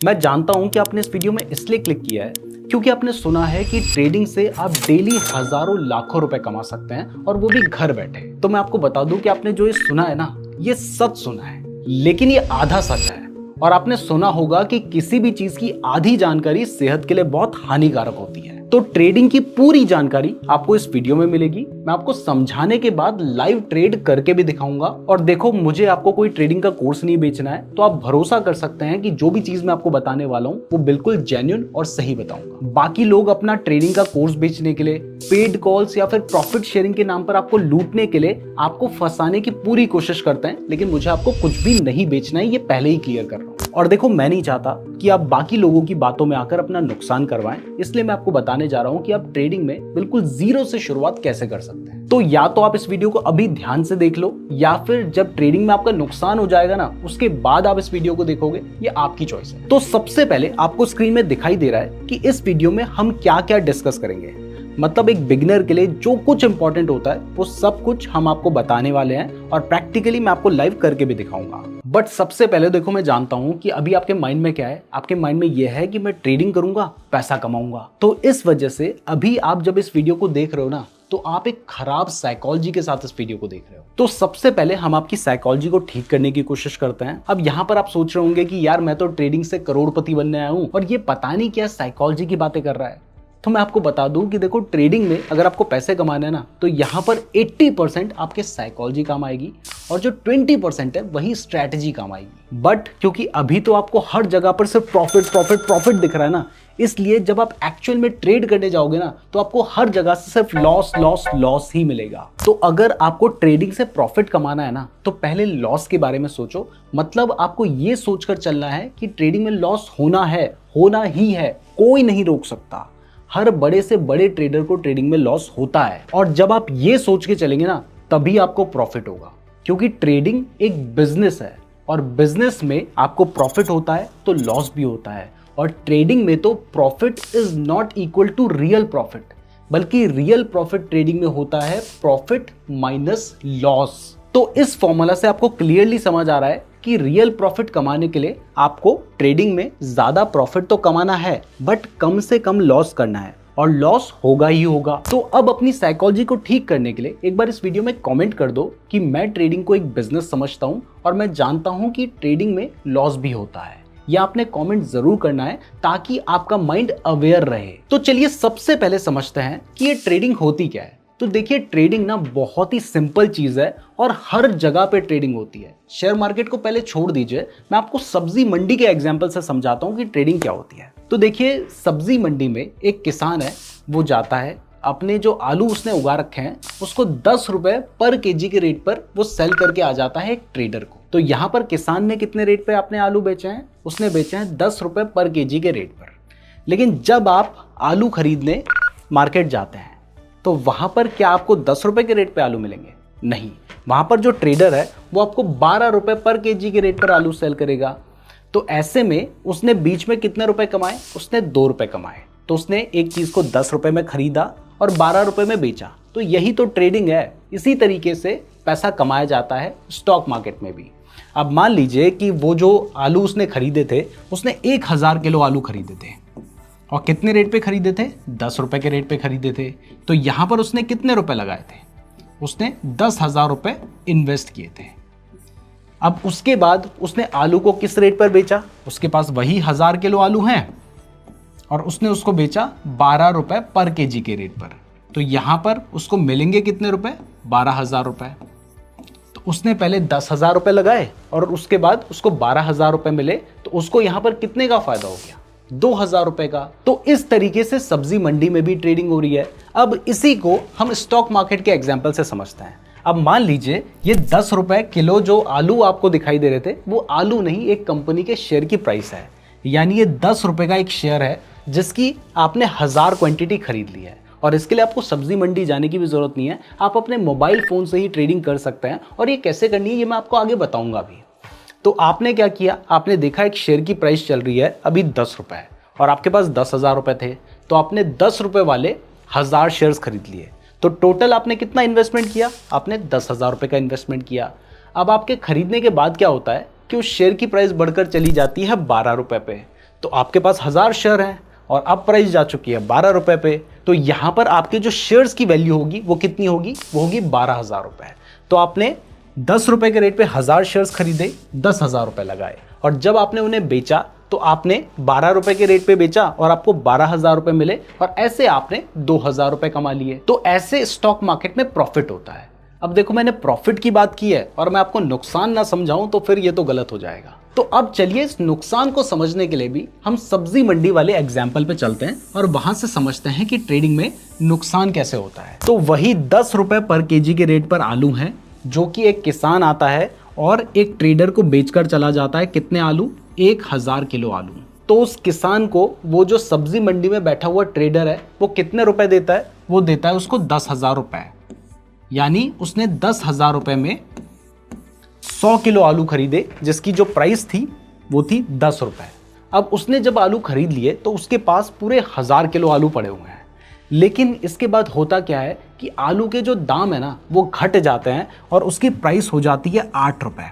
मैं जानता हूं कि आपने इस वीडियो में इसलिए क्लिक किया है क्योंकि आपने सुना है कि ट्रेडिंग से आप डेली हजारों लाखों रुपए कमा सकते हैं और वो भी घर बैठे। तो मैं आपको बता दूं कि आपने जो ये सुना है ना, ये सच सुना है, लेकिन ये आधा सच है। और आपने सुना होगा कि किसी भी चीज की आधी जानकारी सेहत के लिए बहुत हानिकारक होती है। तो ट्रेडिंग की पूरी जानकारी आपको इस वीडियो में मिलेगी। मैं आपको समझाने के बाद लाइव ट्रेड करके भी दिखाऊंगा। और देखो, मुझे आपको कोई ट्रेडिंग का कोर्स नहीं बेचना है, तो आप भरोसा कर सकते हैं कि जो भी चीज मैं आपको बताने वाला हूं वो बिल्कुल जेन्युइन और सही बताऊंगा। बाकी लोग अपना ट्रेडिंग का कोर्स बेचने के लिए, पेड कॉल्स या फिर प्रॉफिट शेयरिंग के नाम पर आपको लूटने के लिए, आपको फंसाने की पूरी कोशिश करते हैं, लेकिन मुझे आपको कुछ भी नहीं बेचना है, ये पहले ही क्लियर कर रहा हूं। और देखो, मैं नहीं चाहता कि आप बाकी लोगों की बातों में आकर अपना नुकसान करवाएं, इसलिए मैं आपको बताने जा रहा हूं कि आप ट्रेडिंग में बिल्कुल जीरो से शुरुआत कैसे कर सकते हैं। तो या तो आप इस वीडियो को अभी ध्यान से देख लो, या फिर जब ट्रेडिंग में आपका नुकसान हो जाएगा ना, उसके बाद आप इस वीडियो को देखोगे, ये आपकी चॉइस है। तो सबसे पहले आपको स्क्रीन में दिखाई दे रहा है कि इस वीडियो में हम क्या क्या डिस्कस करेंगे। मतलब एक बिगिनर के लिए जो कुछ इंपॉर्टेंट होता है वो सब कुछ हम आपको बताने वाले हैं, और प्रैक्टिकली मैं आपको लाइव करके भी दिखाऊंगा। बट सबसे पहले देखो, मैं जानता हूं कि अभी आपके माइंड में क्या है। आपके माइंड में यह है कि मैं ट्रेडिंग करूंगा, पैसा कमाऊंगा। तो इस वजह से अभी आप जब इस वीडियो को देख रहे हो ना, तो आप एक खराब साइकोलॉजी के साथ इस वीडियो को देख रहे हो। तो सबसे पहले हम आपकी साइकोलॉजी को ठीक करने की कोशिश करते हैं। अब यहाँ पर आप सोच रहे होंगे कि यार, मैं तो ट्रेडिंग से करोड़पति बनने आया हूं और ये पता नहीं क्या साइकोलॉजी की बातें कर रहा है। तो मैं आपको बता दूं कि देखो, ट्रेडिंग में अगर आपको पैसे कमाने हैं ना, तो यहाँ पर 80% आपके साइकोलॉजी काम आएगी और जो 20% है वही स्ट्रैटेजी काम आएगी। बट क्योंकि अभी तो आपको हर जगह पर सिर्फ प्रॉफिट प्रॉफिट प्रॉफिट दिख रहा है ना, इसलिए जब आप एक्चुअल में ट्रेड करने जाओगे ना, तो आपको हर जगह से सिर्फ लॉस लॉस लॉस ही मिलेगा। तो अगर आपको ट्रेडिंग से प्रॉफिट कमाना है ना, तो पहले लॉस के बारे में सोचो। मतलब आपको ये सोचकर चलना है कि ट्रेडिंग में लॉस होना है, होना ही है, कोई नहीं रोक सकता। हर बड़े से बड़े ट्रेडर को ट्रेडिंग में लॉस होता है, और जब आप ये सोच के चलेंगे ना, तभी आपको प्रॉफिट होगा। क्योंकि ट्रेडिंग एक बिजनेस है, और बिजनेस में आपको प्रॉफिट होता है तो लॉस भी होता है। और ट्रेडिंग में तो profit is not equal to real profit, बल्कि रियल प्रॉफिट ट्रेडिंग में होता है प्रॉफिट माइनस लॉस। तो इस फॉर्मूला से आपको क्लियरली समझ आ रहा है कि रियल प्रॉफिट कमाने के लिए आपको ट्रेडिंग में ज्यादा प्रॉफिट तो कमाना है, बट कम से कम लॉस करना है, और लॉस होगा ही होगा। तो अब अपनी साइकोलॉजी को ठीक करने के लिए एक बार इस वीडियो में कमेंट कर दो कि मैं ट्रेडिंग को एक बिजनेस समझता हूं और मैं जानता हूं कि ट्रेडिंग में लॉस भी होता है। यह आपने कमेंट जरूर करना है ताकि आपका माइंड अवेयर रहे। तो चलिए सबसे पहले समझते हैं कि ये ट्रेडिंग होती क्या है। तो देखिए, ट्रेडिंग ना बहुत ही सिंपल चीज है और हर जगह पे ट्रेडिंग होती है। शेयर मार्केट को पहले छोड़ दीजिए, मैं आपको सब्जी मंडी के एग्जांपल से समझाता हूं कि ट्रेडिंग क्या होती है। तो देखिए, सब्जी मंडी में एक किसान है, वो जाता है, अपने जो आलू उसने उगा रखे हैं उसको 10 रुपए पर केजी के रेट पर वो सेल करके आ जाता है एक ट्रेडर को। तो यहाँ पर किसान ने कितने रेट पे अपने आलू बेचे हैं? उसने बेचे हैं 10 रुपए पर केजी के रेट पर। लेकिन जब आप आलू खरीदने मार्केट जाते हैं, तो वहां पर क्या आपको 10 रुपए के रेट पे आलू मिलेंगे? नहीं, वहां पर जो ट्रेडर है वो आपको 12 रुपए पर केजी के रेट पर आलू सेल करेगा। तो ऐसे में उसने बीच में कितने रुपए कमाए? उसने 2 रुपए कमाए। तो उसने एक चीज को 10 रुपए में खरीदा और 12 रुपए में बेचा। तो यही तो ट्रेडिंग है। इसी तरीके से पैसा कमाया जाता है स्टॉक मार्केट में भी। अब मान लीजिए कि वो जो आलू उसने खरीदे थे, उसने 1000 किलो आलू खरीदे थे, और कितने रेट पे खरीदे थे? 10 रुपए के रेट पे खरीदे थे। तो यहां पर उसने कितने रुपए लगाए थे? उसने 10,000 रुपए इन्वेस्ट किए थे। अब उसके बाद उसने आलू को किस रेट पर बेचा? उसके पास वही 1000 किलो आलू हैं, और उसने उसको बेचा 12 रुपए पर केजी के रेट पर। तो यहां पर उसको मिलेंगे कितने रुपए? 12,000 रुपए। तो उसने पहले 10,000 रुपए लगाए और उसके बाद उसको 12,000 रुपए मिले, तो उसको यहां पर कितने का फायदा हो गया? 2,000 रुपए का। तो इस तरीके से सब्जी मंडी में भी ट्रेडिंग हो रही है। अब इसी को हम स्टॉक मार्केट के एग्जांपल से समझते हैं। अब मान लीजिए ये 10 रुपए किलो जो आलू आपको दिखाई दे रहे थे, वो आलू नहीं, एक कंपनी के शेयर की प्राइस है। यानी ये 10 रुपए का एक शेयर है जिसकी आपने 1000 क्वांटिटी खरीद ली है। और इसके लिए आपको सब्जी मंडी जाने की भी जरूरत नहीं है, आप अपने मोबाइल फोन से ही ट्रेडिंग कर सकते हैं। और ये कैसे करनी है ये मैं आपको आगे बताऊंगा भी। तो आपने क्या किया? आपने देखा एक शेयर की प्राइस चल रही है अभी 10 रुपए और आपके पास 10,000 रुपए थे, तो आपने 10 रुपए वाले 1000 शेयर्स खरीद लिए। तो टोटल आपने कितना इन्वेस्टमेंट किया? आपने 10,000 रुपए का इन्वेस्टमेंट किया। अब आपके खरीदने के बाद क्या होता है कि उस शेयर की प्राइस बढ़कर चली जाती है 12 रुपए पे। तो आपके पास 1000 शेयर हैं और अब प्राइस जा चुकी है 12 रुपए पे, तो यहाँ पर आपके जो शेयर्स की वैल्यू होगी वो कितनी होगी, वो होगी 12,000 रुपए। तो आपने 10 रुपए के रेट पे 1000 शेयर्स खरीदे, 10,000 रुपए लगाए, और जब आपने उन्हें बेचा तो आपने 12 रुपए के रेट पे बेचा और आपको 12,000 रुपए मिले, और ऐसे आपने 2,000 रुपए कमा लिए। तो ऐसे स्टॉक मार्केट में प्रॉफिट होता है। अब देखो, मैंने प्रॉफिट की बात की है और मैं आपको नुकसान ना समझाऊं तो फिर ये तो गलत हो जाएगा। तो अब चलिए इस नुकसान को समझने के लिए भी हम सब्जी मंडी वाले एग्जाम्पल पे चलते हैं और वहां से समझते हैं कि ट्रेडिंग में नुकसान कैसे होता है। तो वही 10 रुपए पर केजी के रेट पर आलू है, जो कि एक किसान आता है और एक ट्रेडर को बेचकर चला जाता है। कितने आलू? 1000 किलो आलू। तो उस किसान को वो जो सब्जी मंडी में बैठा हुआ ट्रेडर है वो कितने रुपए देता है? वो देता है उसको 10,000 रुपए। यानी उसने 10,000 रुपए में 100 किलो आलू खरीदे, जिसकी जो प्राइस थी वो थी 10 रुपए। अब उसने जब आलू खरीद लिए तो उसके पास पूरे 1000 किलो आलू पड़े हुए हैं। लेकिन इसके बाद होता क्या है कि आलू के जो दाम है ना वो घट जाते हैं और उसकी प्राइस हो जाती है 8 रुपए।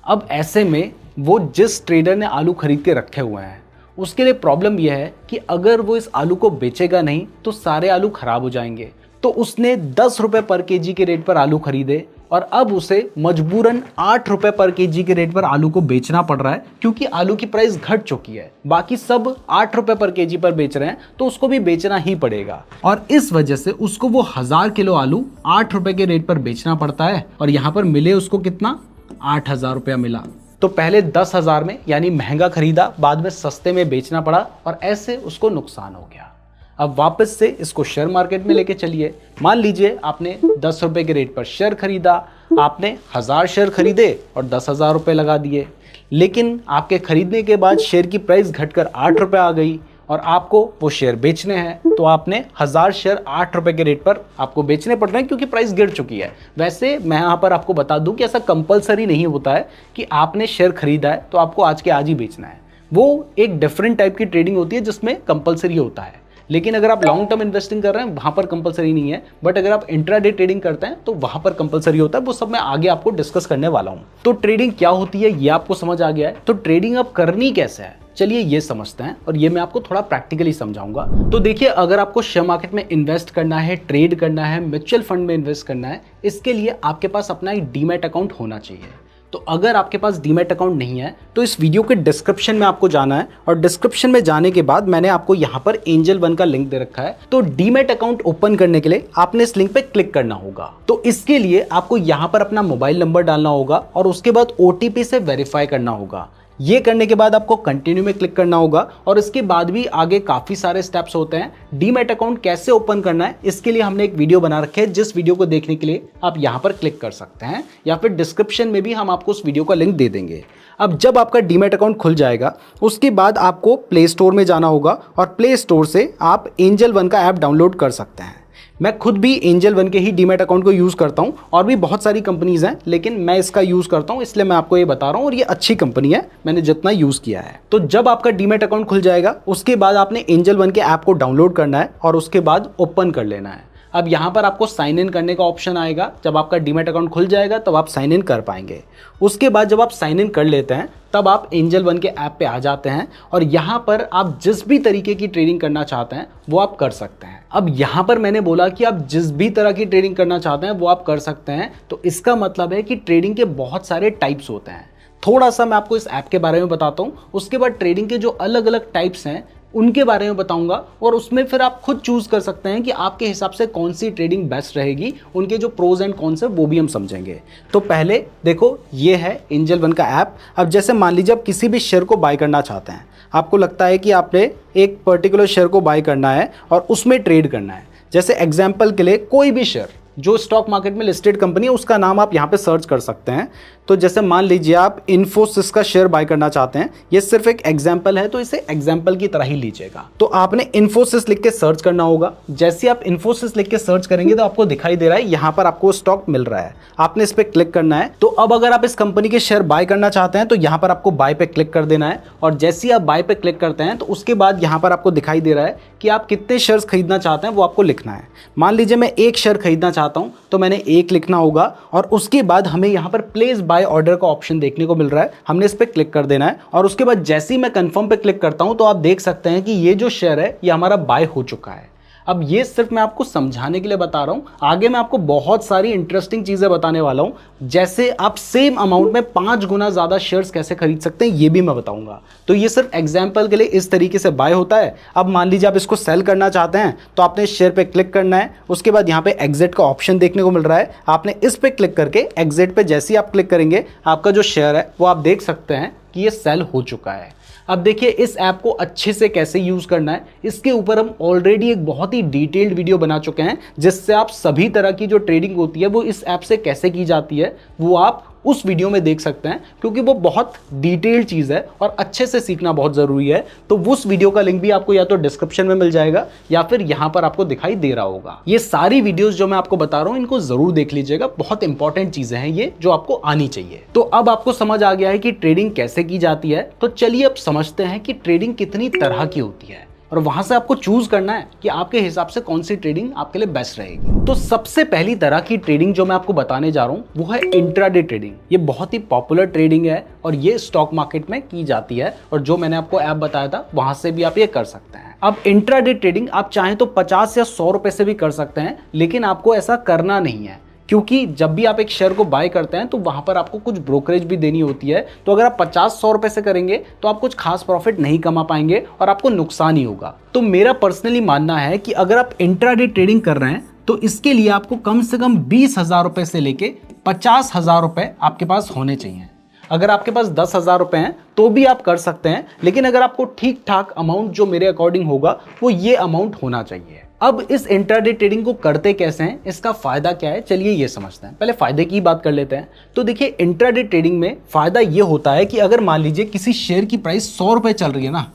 अब ऐसे में वो जिस ट्रेडर ने आलू खरीद के रखे हुए हैं उसके लिए प्रॉब्लम यह है कि अगर वो इस आलू को बेचेगा नहीं तो सारे आलू खराब हो जाएंगे। तो उसने 10 रुपए पर केजी के रेट पर आलू खरीदे और अब उसे मजबूरन 8 रुपए पर केजी के रेट पर आलू को बेचना पड़ रहा है, क्योंकि आलू की प्राइस घट चुकी है। बाकी सब 8 रुपए पर केजी पर बेच रहे हैं तो उसको भी बेचना ही पड़ेगा, और इस वजह से उसको वो 1000 किलो आलू 8 रुपए के रेट पर बेचना पड़ता है। और यहाँ पर मिले उसको कितना? 8,000 रुपया मिला। तो पहले 10,000 में यानी महंगा खरीदा, बाद में सस्ते में बेचना पड़ा और ऐसे उसको नुकसान हो गया। अब वापस से इसको शेयर मार्केट में लेके चलिए। मान लीजिए आपने 10 रुपए के रेट पर शेयर खरीदा, आपने 1000 शेयर खरीदे और 10,000 रुपए लगा दिए। लेकिन आपके खरीदने के बाद शेयर की प्राइस घटकर 8 रुपए आ गई और आपको वो शेयर बेचने हैं, तो आपने 1000 शेयर 8 रुपए के रेट पर आपको बेचने पड़ रहे हैं क्योंकि प्राइस गिर चुकी है। वैसे मैं यहाँ पर आपको बता दूं कि ऐसा कंपलसरी नहीं होता है कि आपने शेयर खरीदा है तो आपको आज के आज ही बेचना है। वो एक डिफरेंट टाइप की ट्रेडिंग होती है जिसमें कंपलसरी होता है। लेकिन अगर आप लॉन्ग टर्म इन्वेस्टिंग कर रहे हैं वहां पर कंपलसरी नहीं है, बट अगर आप इंट्राडे ट्रेडिंग करते हैं तो वहां पर कंपलसरी होता है। वो सब मैं आगे आपको डिस्कस करने वाला हूं। तो ट्रेडिंग क्या होती है ये आपको समझ आ गया है। तो ट्रेडिंग अब करनी कैसे है, चलिए ये समझते हैं, और ये मैं आपको थोड़ा प्रैक्टिकली समझाऊंगा। तो देखिए, अगर आपको शेयर मार्केट में इन्वेस्ट करना है, ट्रेड करना है, म्यूचुअल फंड में इन्वेस्ट करना है, इसके लिए आपके पास अपना एक डीमैट अकाउंट होना चाहिए। तो अगर आपके पास डीमैट अकाउंट नहीं है तो इस वीडियो के डिस्क्रिप्शन में आपको जाना है, और डिस्क्रिप्शन में जाने के बाद मैंने आपको यहाँ पर एंजल वन का लिंक दे रखा है। तो डीमैट अकाउंट ओपन करने के लिए आपने इस लिंक पे क्लिक करना होगा। तो इसके लिए आपको यहाँ पर अपना मोबाइल नंबर डालना होगा और उसके बाद OTP से वेरीफाई करना होगा। ये करने के बाद आपको कंटिन्यू में क्लिक करना होगा, और इसके बाद भी आगे काफी सारे स्टेप्स होते हैं। डीमैट अकाउंट कैसे ओपन करना है इसके लिए हमने एक वीडियो बना रखी है, जिस वीडियो को देखने के लिए आप यहां पर क्लिक कर सकते हैं, या फिर डिस्क्रिप्शन में भी हम आपको उस वीडियो का लिंक दे देंगे। अब जब आपका डीमैट अकाउंट खुल जाएगा उसके बाद आपको प्ले स्टोर में जाना होगा और प्ले स्टोर से आप एंजल वन का ऐप डाउनलोड कर सकते हैं। मैं खुद भी एंजल वन के ही डीमैट अकाउंट को यूज़ करता हूं, और भी बहुत सारी कंपनीज हैं, लेकिन मैं इसका यूज़ करता हूं इसलिए मैं आपको ये बता रहा हूं, और ये अच्छी कंपनी है, मैंने जितना यूज़ किया है। तो जब आपका डीमैट अकाउंट खुल जाएगा उसके बाद आपने एंजल वन के ऐप को डाउनलोड करना है और उसके बाद ओपन कर लेना है। अब यहाँ पर आपको साइन इन करने का ऑप्शन आएगा। जब आपका डीमैट अकाउंट खुल जाएगा तब आप साइन इन कर पाएंगे। उसके बाद जब आप साइन इन कर लेते हैं तब आप एंजल वन के ऐप पे आ जाते हैं, और यहाँ पर आप जिस भी तरीके की ट्रेडिंग करना चाहते हैं वो आप कर सकते हैं। अब यहाँ पर मैंने बोला कि आप जिस भी तरह की ट्रेडिंग करना चाहते हैं वो आप कर सकते हैं, तो इसका मतलब है कि ट्रेडिंग के बहुत सारे टाइप्स होते हैं। थोड़ा सा मैं आपको इस ऐप के बारे में बताता हूँ, उसके बाद ट्रेडिंग के जो अलग अलग टाइप्स हैं उनके बारे में बताऊंगा, और उसमें फिर आप खुद चूज कर सकते हैं कि आपके हिसाब से कौन सी ट्रेडिंग बेस्ट रहेगी। उनके जो प्रोज एंड कॉन्स है वो भी हम समझेंगे। तो पहले देखो, ये है एंजल वन का ऐप। अब जैसे मान लीजिए आप किसी भी शेयर को बाय करना चाहते हैं, आपको लगता है कि आपने एक पर्टिकुलर शेयर को बाय करना है और उसमें ट्रेड करना है। जैसे एग्जाम्पल के लिए कोई भी शेयर जो स्टॉक मार्केट में लिस्टेड कंपनी है उसका नाम आप यहाँ पे सर्च कर सकते हैं। तो जैसे मान लीजिए आप इन्फोसिस का शेयर बाय करना चाहते हैं, ये सिर्फ एक एग्जांपल है तो इसे एग्जांपल की तरह ही लीजिएगा। तो आपने इन्फोसिस लिख के सर्च करना होगा। जैसे आप इन्फोसिस लिख के सर्च करेंगे तो आपको दिखाई दे रहा है यहाँ पर आपको स्टॉक मिल रहा है, आपने इस पर क्लिक करना है। तो अब अगर आप इस कंपनी के शेयर बाय करना चाहते हैं तो यहाँ पर आपको बाय पे क्लिक कर देना है, और जैसे ही आप बाय पे क्लिक करते हैं तो उसके बाद यहाँ पर आपको दिखाई दे रहा है कि आप कितने शेयर्स खरीदना चाहते हैं वो आपको लिखना है। मान लीजिए मैं एक शेयर खरीदना चाहता चाहता हूं तो मैंने एक लिखना होगा और उसके बाद हमें यहां पर प्लेस बाय ऑर्डर का ऑप्शन देखने को मिल रहा है, हमने इस पर क्लिक कर देना है और उसके बाद जैसे ही मैं कंफर्म पे क्लिक करता हूं तो आप देख सकते हैं कि ये जो शेयर है ये हमारा बाय हो चुका है। अब ये सिर्फ मैं आपको समझाने के लिए बता रहा हूं, आगे मैं आपको बहुत सारी इंटरेस्टिंग चीजें बताने वाला हूं, जैसे आप सेम अमाउंट में 5 गुना ज्यादा शेयर्स कैसे खरीद सकते हैं ये भी मैं बताऊंगा। तो ये सिर्फ एग्जांपल के लिए इस तरीके से बाय होता है। अब मान लीजिए आप इसको सेल करना चाहते हैं तो आपने इस शेयर पे क्लिक करना है, उसके बाद यहाँ पे एग्जिट का ऑप्शन देखने को मिल रहा है, आपने इस पे क्लिक करके एग्जिट पे जैसे ही आप क्लिक करेंगे आपका जो शेयर है वो आप देख सकते हैं कि ये सेल हो चुका है। अब देखिए इस ऐप को अच्छे से कैसे यूज करना है, इसके ऊपर हम ऑलरेडी एक बहुत ही डिटेल्ड वीडियो बना चुके हैं, जिससे आप सभी तरह की जो ट्रेडिंग होती है वो इस ऐप से कैसे की जाती है वो आप उस वीडियो में देख सकते हैं, क्योंकि वो बहुत डिटेल्ड चीज़ है और अच्छे से सीखना बहुत ज़रूरी है। तो उस वीडियो का लिंक भी आपको या तो डिस्क्रिप्शन में मिल जाएगा या फिर यहाँ पर आपको दिखाई दे रहा होगा। ये सारी वीडियोस जो मैं आपको बता रहा हूँ इनको ज़रूर देख लीजिएगा, बहुत इंपॉर्टेंट चीज़ें हैं ये जो आपको आनी चाहिए। तो अब आपको समझ आ गया है कि ट्रेडिंग कैसे की जाती है, तो चलिए अब समझते हैं कि ट्रेडिंग कितनी तरह की होती है और वहां से आपको चूज करना है कि आपके हिसाब से कौन सी ट्रेडिंग आपके लिए बेस्ट रहेगी। तो सबसे पहली तरह की ट्रेडिंग जो मैं आपको बताने जा रहा हूं वो है इंट्राडे ट्रेडिंग। ये बहुत ही पॉपुलर ट्रेडिंग है और ये स्टॉक मार्केट में की जाती है और जो मैंने आपको ऐप बताया था वहां से भी आप ये कर सकते हैं। अब इंट्राडे ट्रेडिंग आप चाहें तो 50 या 100 रुपए से भी कर सकते हैं, लेकिन आपको ऐसा करना नहीं है, क्योंकि जब भी आप एक शेयर को बाय करते हैं तो वहां पर आपको कुछ ब्रोकरेज भी देनी होती है। तो अगर आप 50-100 रुपए से करेंगे तो आप कुछ खास प्रॉफिट नहीं कमा पाएंगे और आपको नुकसान ही होगा। तो मेरा पर्सनली मानना है कि अगर आप इंट्राडे ट्रेडिंग कर रहे हैं तो इसके लिए आपको कम से कम 20,000 रुपए से लेके 50,000 रुपए आपके पास होने चाहिए। अगर आपके पास 10,000 रुपए हैं तो भी आप कर सकते हैं, लेकिन अगर आपको ठीक ठाक अमाउंट जो मेरे अकॉर्डिंग होगा वो ये अमाउंट होना चाहिए। अब इस इंट्राडे ट्रेडिंग को करते कैसे हैं, इसका फायदा क्या है, चलिए ये समझते हैं। पहले फायदे की बात कर लेते हैं। तो देखिए इंट्राडे ट्रेडिंग में फायदा ये होता है कि अगर मान लीजिए किसी शेयर की प्राइस 100 रुपए चल रही है ना,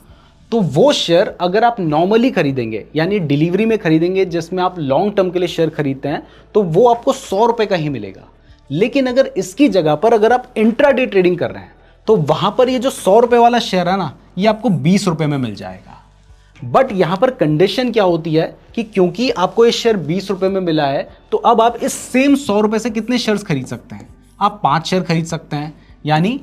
तो वो शेयर अगर आप नॉर्मली खरीदेंगे यानी डिलीवरी में खरीदेंगे जिसमें आप लॉन्ग टर्म के लिए शेयर खरीदते हैं तो वो आपको 100 रुपए का ही मिलेगा। लेकिन अगर इसकी जगह पर अगर आप इंट्राडे ट्रेडिंग कर रहे हैं तो वहां पर ये जो 100 रुपए वाला शेयर है ना ये आपको 20 रुपए में मिल जाएगा। बट यहां पर कंडीशन क्या होती है कि क्योंकि आपको ये शेयर 20 रुपए में मिला है तो अब आप इस सेम 100 रुपए से कितने शेयर्स खरीद सकते हैं, आप 5 शेयर खरीद सकते हैं। यानी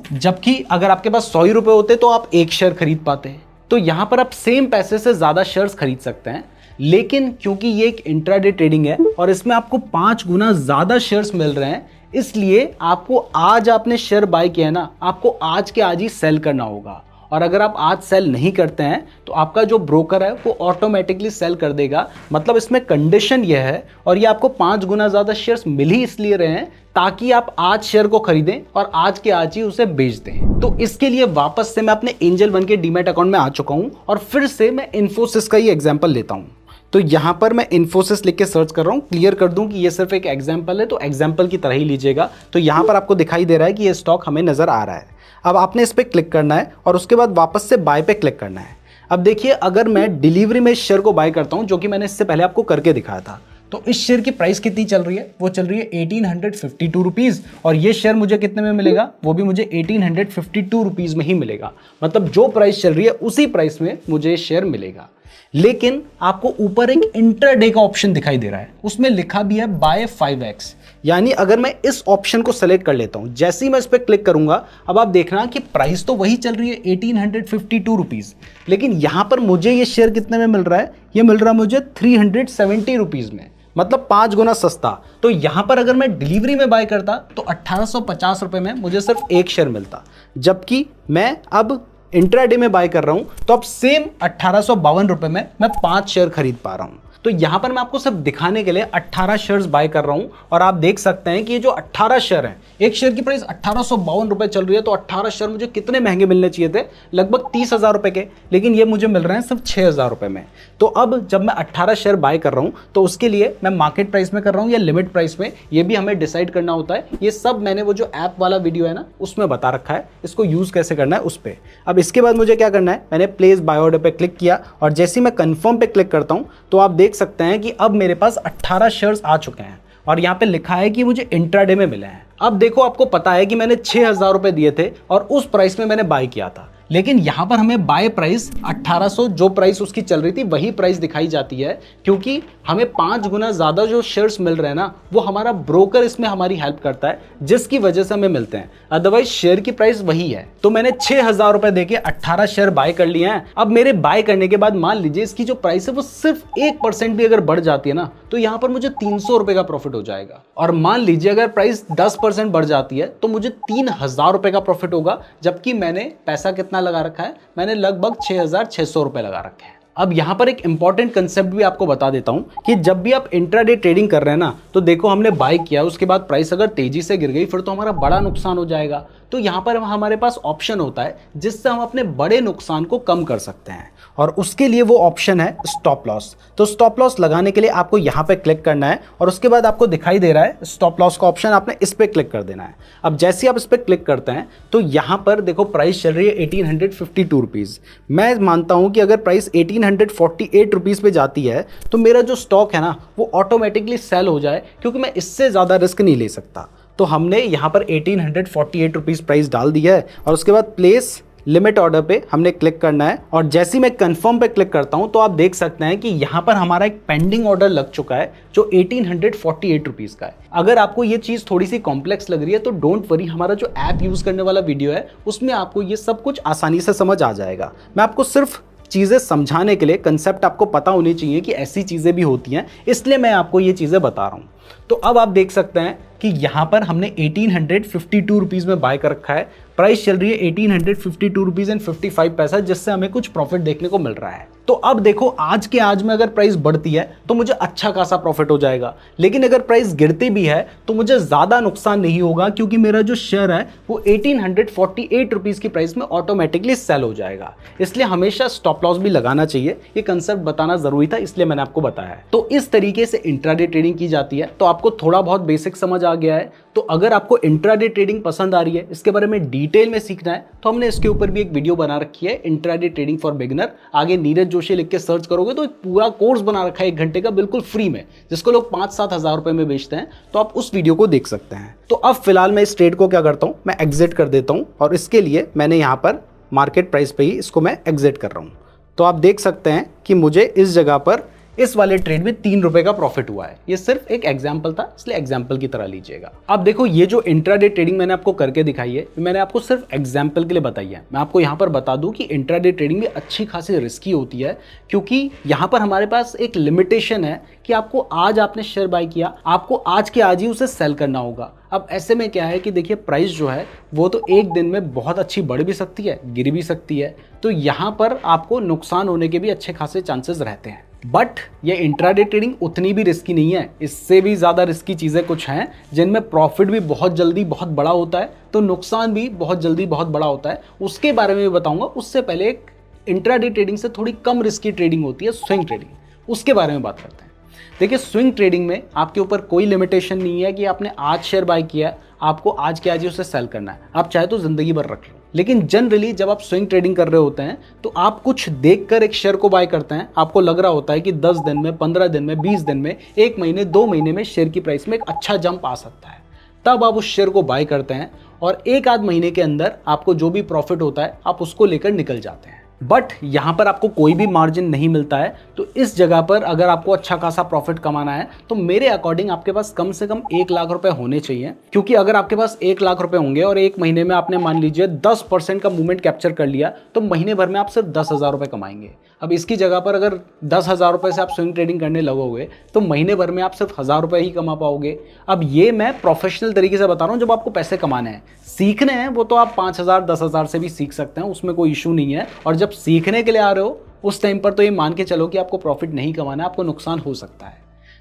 जबकि अगर आपके पास 100 रुपए होते तो आप 1 शेयर खरीद पाते हैं। तो यहां पर आप सेम पैसे से ज्यादा शेयर्स खरीद सकते हैं, लेकिन क्योंकि ये एक इंट्राडे ट्रेडिंग है और इसमें आपको 5 गुना ज्यादा शेयर्स मिल रहे हैं, इसलिए आपको आज आपने शेयर बाय किया है ना, आपको आज के आज ही सेल करना होगा। और अगर आप आज सेल नहीं करते हैं तो आपका जो ब्रोकर है वो ऑटोमेटिकली सेल कर देगा। मतलब इसमें कंडीशन यह है, और ये आपको 5 गुना ज्यादा शेयर्स मिल ही इसलिए रहे हैं ताकि आप आज शेयर को खरीदें और आज के आज ही उसे बेच दें। तो इसके लिए वापस से मैं अपने एंजल वन के डीमैट अकाउंट में आ चुका हूं और फिर से मैं इन्फोसिस का ही एग्जाम्पल लेता हूं। तो यहां पर मैं इन्फोसिस लिख के सर्च कर रहा हूं। क्लियर कर दूं कि ये सिर्फ एक एग्जाम्पल है, तो एग्जाम्पल की तरह ही लीजिएगा। तो यहां पर आपको दिखाई दे रहा है कि ये स्टॉक हमें नजर आ रहा है। अब आपने इस पर क्लिक करना है और उसके बाद वापस से बाय पे क्लिक करना है। अब देखिए अगर मैं डिलीवरी में इस शेयर को बाय करता हूं, जो कि मैंने इससे पहले आपको करके दिखाया था, तो इस शेयर की प्राइस कितनी चल रही है, वो चल रही है 1852 रुपीज़ और ये शेयर मुझे कितने में मिलेगा, वो भी मुझे 1852 रुपीज़ में ही मिलेगा। मतलब जो प्राइस चल रही है उसी प्राइस में मुझे ये शेयर मिलेगा। लेकिन आपको ऊपर एक इंट्राडे का ऑप्शन दिखाई दे रहा है, उसमें लिखा भी है बाय 5x। यानी अगर मैं इस ऑप्शन को सेलेक्ट कर लेता हूं, जैसे ही मैं इस पर क्लिक करूंगा, अब आप देखना कि प्राइस तो वही चल रही है 1852 रुपीज़, लेकिन यहां पर मुझे ये शेयर कितने में मिल रहा है, ये मिल रहा है मुझे 370 रुपीज़ में, मतलब 5 गुना सस्ता। तो यहां पर अगर मैं डिलीवरी में बाय करता तो 1850 रुपए में मुझे सिर्फ 1 शेयर मिलता, जबकि मैं अब इंट्राडे में बाय कर रहा हूं तो अब सेम 1852 रुपए में मैं 5 शेयर खरीद पा रहा हूं। तो यहां पर मैं आपको सिर्फ दिखाने के लिए 18 शेयर्स बाय कर रहा हूं और आप देख सकते हैं कि ये जो 18 शेयर हैं, एक शेयर की प्राइस 1852 रुपए चल रही है, तो 18 शेयर मुझे कितने महंगे मिलने चाहिए थे, लगभग 30,000 रुपए के, लेकिन ये मुझे मिल रहे हैं सिर्फ 6,000 रुपए में। तो अब जब मैं 18 शेयर बाय कर रहा हूं तो उसके लिए मैं मार्केट प्राइस में कर रहा हूं या लिमिट प्राइस में, ये भी हमें डिसाइड करना होता है। ये सब मैंने वो जो ऐप वाला वीडियो है ना उसमें बता रखा है, इसको यूज कैसे करना है उस पर। अब इसके बाद मुझे क्या करना है, मैंने प्लेस बाय ऑर्डर पे क्लिक किया और जैसे ही मैं कंफर्म पे क्लिक करता हूं तो आप देख सकते हैं कि अब मेरे पास 18 शेयर्स आ चुके हैं और यहाँ पे लिखा है कि मुझे इंट्राडे में मिले हैं। अब देखो आपको पता है कि मैंने 6,000 रुपए दिए थे और उस प्राइस में मैंने बाय किया था, लेकिन यहाँ पर हमें बाय प्राइस 1800 जो प्राइस उसकी चल रही थी वही प्राइस दिखाई जाती है, क्योंकि हमें 5 गुना ज़्यादा जो शेयर्स मिल रहे हैं ना, वो हमारा ब्रोकर इसमें हमारी हेल्प करता है, जिसकी वजह से हमें मिलते हैं। अदरवाइज शेयर की प्राइस वही है। तो मैंने 6000 रुपए देके 18 शेयर बाय कर लिए हैं। अब मेरे बाय करने के बाद मान लीजिए इसकी जो प्राइस है वो सिर्फ 1% भी अगर बढ़ जाती है ना, तो यहाँ पर मुझे 300 रुपए का प्रॉफिट हो जाएगा। और मान लीजिए अगर प्राइस 10% बढ़ जाती है तो मुझे 3000 रुपए का प्रॉफिट होगा, जबकि मैंने पैसा कितना लगा रखा है, मैंने लगभग 6600 रुपए लगा रखे हैं। अब यहाँ पर एक इंपॉर्टेंट कंसेप्ट भी आपको बता देता हूँ कि जब भी आप इंट्राडे ट्रेडिंग कर रहे हैं ना, तो देखो हमने बाय किया, उसके बाद प्राइस अगर तेजी से गिर गई फिर तो हमारा बड़ा नुकसान हो जाएगा। तो यहाँ पर हमारे पास ऑप्शन होता है जिससे हम अपने बड़े नुकसान को कम कर सकते हैं, और उसके लिए वो ऑप्शन है स्टॉप लॉस। तो स्टॉप लॉस लगाने के लिए आपको यहाँ पे क्लिक करना है और उसके बाद आपको दिखाई दे रहा है स्टॉप लॉस का ऑप्शन, आपने इस पे क्लिक कर देना है। अब जैसे आप इस पे क्लिक करते हैं तो यहाँ पर देखो प्राइस चल रही है 1852 रुपीज़। मैं मानता हूँ कि अगर प्राइस 1848 रुपीज़ पे जाती है तो मेरा जो स्टॉक है ना वो ऑटोमेटिकली सेल हो जाए, क्योंकि मैं इससे ज़्यादा रिस्क नहीं ले सकता। तो हमने यहाँ पर 1848 रुपीज़ प्राइस डाल दिया है और उसके बाद प्लेस लिमिट ऑर्डर पे हमने क्लिक करना है। और जैसे ही मैं कंफर्म पे क्लिक करता हूं तो आप देख सकते हैं कि यहां पर हमारा एक पेंडिंग ऑर्डर लग चुका है जो 1848 रुपीज़ का है। अगर आपको ये चीज़ थोड़ी सी कॉम्प्लेक्स लग रही है तो डोंट वरी, हमारा जो ऐप यूज़ करने वाला वीडियो है उसमें आपको ये सब कुछ आसानी से समझ आ जाएगा। मैं आपको सिर्फ चीज़ें समझाने के लिए, कंसेप्ट आपको पता होनी चाहिए कि ऐसी चीज़ें भी होती हैं, इसलिए मैं आपको ये चीज़ें बता रहा हूँ। तो अब आप देख सकते हैं कि यहाँ पर हमने 1852 रुपीज़ में बाय कर रखा है। प्राइस चल रही है 1852 रुपीज़ एंड 55 पैसा, जिससे हमें कुछ प्रॉफिट देखने को मिल रहा है। तो अब देखो आज के आज में अगर प्राइस बढ़ती है तो मुझे अच्छा खासा प्रॉफिट हो जाएगा, लेकिन अगर प्राइस गिरती भी है तो मुझे ज़्यादा नुकसान नहीं होगा, क्योंकि मेरा जो शेयर है वो 1848 रुपीज़ की प्राइस में ऑटोमेटिकली सेल हो जाएगा। इसलिए हमेशा स्टॉप लॉस भी लगाना चाहिए। ये कंसेप्ट बताना ज़रूरी था, इसलिए मैंने आपको बताया है। तो इस तरीके से इंट्राडे ट्रेडिंग की जाती है। तो आपको थोड़ा बहुत बेसिक समझ आ गया है। तो अगर आपको इंट्राडे ट्रेडिंग पसंद आ रही है, इसके बारे में डिटेल में सीखना है, तो हमने इसके ऊपर भी एक वीडियो बना रखी है, इंट्राडे ट्रेडिंग फॉर बिगिनर। आगे नीरज जोशी लिख के सर्च करोगे तो एक पूरा कोर्स बना रखा है 1 घंटे का, बिल्कुल फ्री में, जिसको लोग 5-7 हज़ार रुपए में बेचते हैं। तो आप उस वीडियो को देख सकते हैं। तो अब फिलहाल मैं इस ट्रेड को क्या करता हूं, मैं एग्जिट कर देता हूं, और इसके लिए मैंने यहां पर मार्केट प्राइस पे ही इसको मैं एग्जिट कर रहा हूं। तो आप देख सकते हैं कि मुझे इस जगह पर इस वाले ट्रेड में 3 रुपए का प्रॉफिट हुआ है। ये सिर्फ एक एग्जाम्पल था, इसलिए एग्जाम्पल की तरह लीजिएगा। अब देखो ये जो इंट्राडे ट्रेडिंग मैंने आपको करके दिखाई है, मैंने आपको सिर्फ एग्जाम्पल के लिए बताई है। मैं आपको यहाँ पर बता दूं कि इंट्राडे ट्रेडिंग भी अच्छी खासी रिस्की होती है, क्योंकि यहाँ पर हमारे पास एक लिमिटेशन है कि आपको आज आपने शेयर बाय किया, आपको आज के आज ही उसे सेल करना होगा। अब ऐसे में क्या है कि देखिए प्राइस जो है वो तो एक दिन में बहुत अच्छी बढ़ भी सकती है, गिर भी सकती है। तो यहाँ पर आपको नुकसान होने के भी अच्छे खासे चांसेस रहते हैं। बट ये इंट्राडे ट्रेडिंग उतनी भी रिस्की नहीं है, इससे भी ज़्यादा रिस्की चीज़ें कुछ हैं जिनमें प्रॉफिट भी बहुत जल्दी बहुत बड़ा होता है, तो नुकसान भी बहुत जल्दी बहुत बड़ा होता है। उसके बारे में भी बताऊंगा। उससे पहले एक इंट्राडे ट्रेडिंग से थोड़ी कम रिस्की ट्रेडिंग होती है, स्विंग ट्रेडिंग, उसके बारे में बात करते हैं। देखिए स्विंग ट्रेडिंग में आपके ऊपर कोई लिमिटेशन नहीं है कि आपने आज शेयर बाय किया है, आपको आज के आज ही उसे सेल करना है, आप चाहे तो जिंदगी भर रख लो। लेकिन जनरली जब आप स्विंग ट्रेडिंग कर रहे होते हैं तो आप कुछ देखकर एक शेयर को बाय करते हैं। आपको लग रहा होता है कि 10 दिन में, 15 दिन में, 20 दिन में, 1 महीने, 2 महीने में शेयर की प्राइस में एक अच्छा जंप आ सकता है, तब आप उस शेयर को बाय करते हैं और 1 आध महीने के अंदर आपको जो भी प्रॉफिट होता है आप उसको लेकर निकल जाते हैं। बट यहाँ पर आपको कोई भी मार्जिन नहीं मिलता है। तो इस जगह पर अगर आपको अच्छा खासा प्रॉफिट कमाना है तो मेरे अकॉर्डिंग आपके पास कम से कम 1 लाख रुपए होने चाहिए, क्योंकि अगर आपके पास 1 लाख रुपए होंगे और 1 महीने में आपने मान लीजिए 10% का मूवमेंट कैप्चर कर लिया, तो महीने भर में आप सिर्फ 10,000 रुपए कमाएंगे। अब इसकी जगह पर अगर 10,000 रुपए से आप स्विंग ट्रेडिंग करने लगोगे तो महीने भर में आप सिर्फ 1,000 रुपए ही कमा पाओगे। अब ये मैं प्रोफेशनल तरीके से बता रहा हूँ, जब आपको पैसे कमाने हैं। सीखने हैं वो तो आप 5,000 10,000 से भी सीख सकते हैं, उसमें कोई इशू नहीं है। और जब सीखने के लिए आ रहे हो उस टाइम पर तो ये मान के चलो कि आपको प्रॉफिट नहीं कमाना है, आपको नुकसान हो सकता है,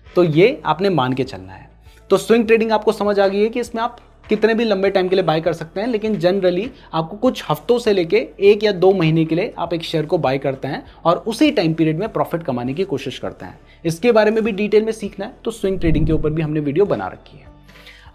तो ये आपने मान के चलना है। तो स्विंग ट्रेडिंग आपको समझ आ गई है कि इसमें आप कितने भी लंबे टाइम के लिए बाय कर सकते हैं, लेकिन जनरली आपको कुछ हफ्तों से लेके 1 या 2 महीने के लिए आप एक शेयर को बाय करते हैं और उसी टाइम पीरियड में प्रॉफिट कमाने की कोशिश करते हैं। इसके बारे में भी डिटेल में सीखना है तो स्विंग ट्रेडिंग के ऊपर भी हमने वीडियो बना रखी है।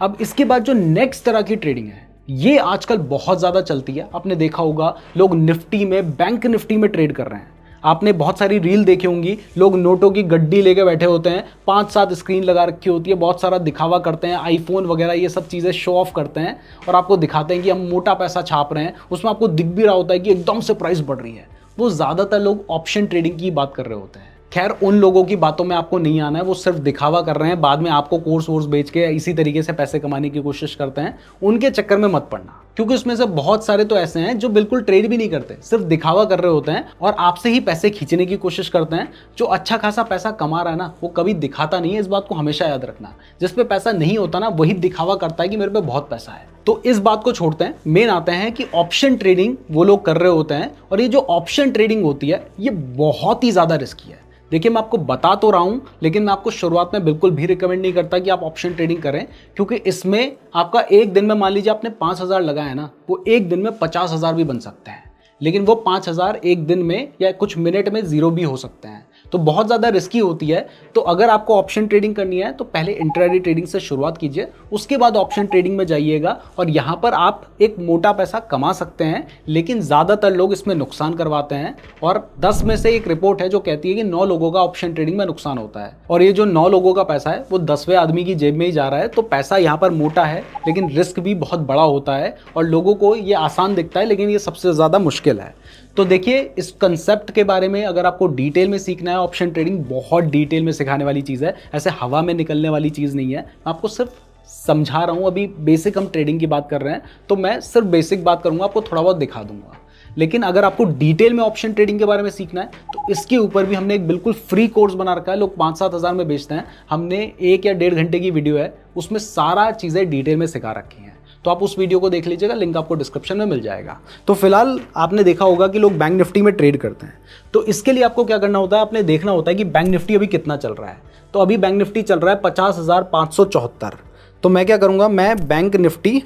अब इसके बाद जो नेक्स्ट तरह की ट्रेडिंग है ये आजकल बहुत ज़्यादा चलती है। आपने देखा होगा लोग निफ्टी में, बैंक निफ्टी में ट्रेड कर रहे हैं। आपने बहुत सारी रील देखी होंगी, लोग नोटों की गड्डी लेके बैठे होते हैं, 5-7 स्क्रीन लगा रखी होती है, बहुत सारा दिखावा करते हैं, आईफोन वगैरह ये सब चीज़ें शो ऑफ करते हैं और आपको दिखाते हैं कि हम मोटा पैसा छाप रहे हैं। उसमें आपको दिख भी रहा होता है कि एकदम से प्राइस बढ़ रही है। वो ज़्यादातर लोग ऑप्शन ट्रेडिंग की बात कर रहे होते हैं। खैर, उन लोगों की बातों में आपको नहीं आना है, वो सिर्फ दिखावा कर रहे हैं, बाद में आपको कोर्स वोर्स बेच के इसी तरीके से पैसे कमाने की कोशिश करते हैं। उनके चक्कर में मत पड़ना, क्योंकि उसमें से बहुत सारे तो ऐसे हैं जो बिल्कुल ट्रेड भी नहीं करते, सिर्फ दिखावा कर रहे होते हैं और आपसे ही पैसे खींचने की कोशिश करते हैं। जो अच्छा खासा पैसा कमा रहा है ना, वो कभी दिखाता नहीं है, इस बात को हमेशा याद रखना। जिस पे पैसा नहीं होता ना, वही दिखावा करता है कि मेरे पे बहुत पैसा है। तो इस बात को छोड़ते हैं, मेन आते हैं कि ऑप्शन ट्रेडिंग वो लोग कर रहे होते हैं, और ये जो ऑप्शन ट्रेडिंग होती है ये बहुत ही ज्यादा रिस्की है। देखिए, मैं आपको बता तो रहा हूं, लेकिन मैं आपको शुरुआत में बिल्कुल भी रिकमेंड नहीं करता कि आप ऑप्शन ट्रेडिंग करें, क्योंकि इसमें आपका एक दिन में, मान लीजिए आपने 5,000 लगाया ना, वो एक दिन में 50,000 भी बन सकते हैं। लेकिन वो 5,000 एक दिन में या कुछ मिनट में जीरो भी हो सकते हैं, तो बहुत ज़्यादा रिस्की होती है। तो अगर आपको ऑप्शन ट्रेडिंग करनी है तो पहले इंट्राडे ट्रेडिंग से शुरुआत कीजिए, उसके बाद ऑप्शन ट्रेडिंग में जाइएगा, और यहाँ पर आप एक मोटा पैसा कमा सकते हैं। लेकिन ज़्यादातर लोग इसमें नुकसान करवाते हैं, और 10 में से एक रिपोर्ट है जो कहती है कि 9 लोगों का ऑप्शन ट्रेडिंग में नुकसान होता है, और ये जो 9 लोगों का पैसा है वो 10वें आदमी की जेब में ही जा रहा है। तो पैसा यहाँ पर मोटा है, लेकिन रिस्क भी बहुत बड़ा होता है, और लोगों को ये आसान दिखता है, लेकिन ये सबसे ज़्यादा मुश्किल है। तो देखिए, इस कंसेप्ट के बारे में अगर आपको डिटेल में सीखना है, ऑप्शन ट्रेडिंग बहुत डिटेल में सिखाने वाली चीज़ है, ऐसे हवा में निकलने वाली चीज़ नहीं है। मैं आपको सिर्फ समझा रहा हूँ, अभी बेसिक हम ट्रेडिंग की बात कर रहे हैं, तो मैं सिर्फ बेसिक बात करूँगा, आपको थोड़ा बहुत दिखा दूंगा। लेकिन अगर आपको डिटेल में ऑप्शन ट्रेडिंग के बारे में सीखना है, तो इसके ऊपर भी हमने एक बिल्कुल फ्री कोर्स बना रखा है। लोग 5-7 हज़ार में बेचते हैं, हमने 1 या 1.5 घंटे की वीडियो है, उसमें सारा चीज़ें डिटेल में सिखा रखी हैं। तो आप उस वीडियो को देख लीजिएगा, लिंक आपको डिस्क्रिप्शन में मिल जाएगा। तो फिलहाल आपने देखा होगा कि लोग बैंक निफ्टी में ट्रेड करते हैं, तो इसके लिए आपको क्या करना होता है, आपने देखना होता है कि बैंक निफ्टी अभी कितना चल रहा है। तो अभी बैंक निफ्टी चल रहा है 50,574। तो मैं क्या करूँगा, मैं बैंक निफ्टी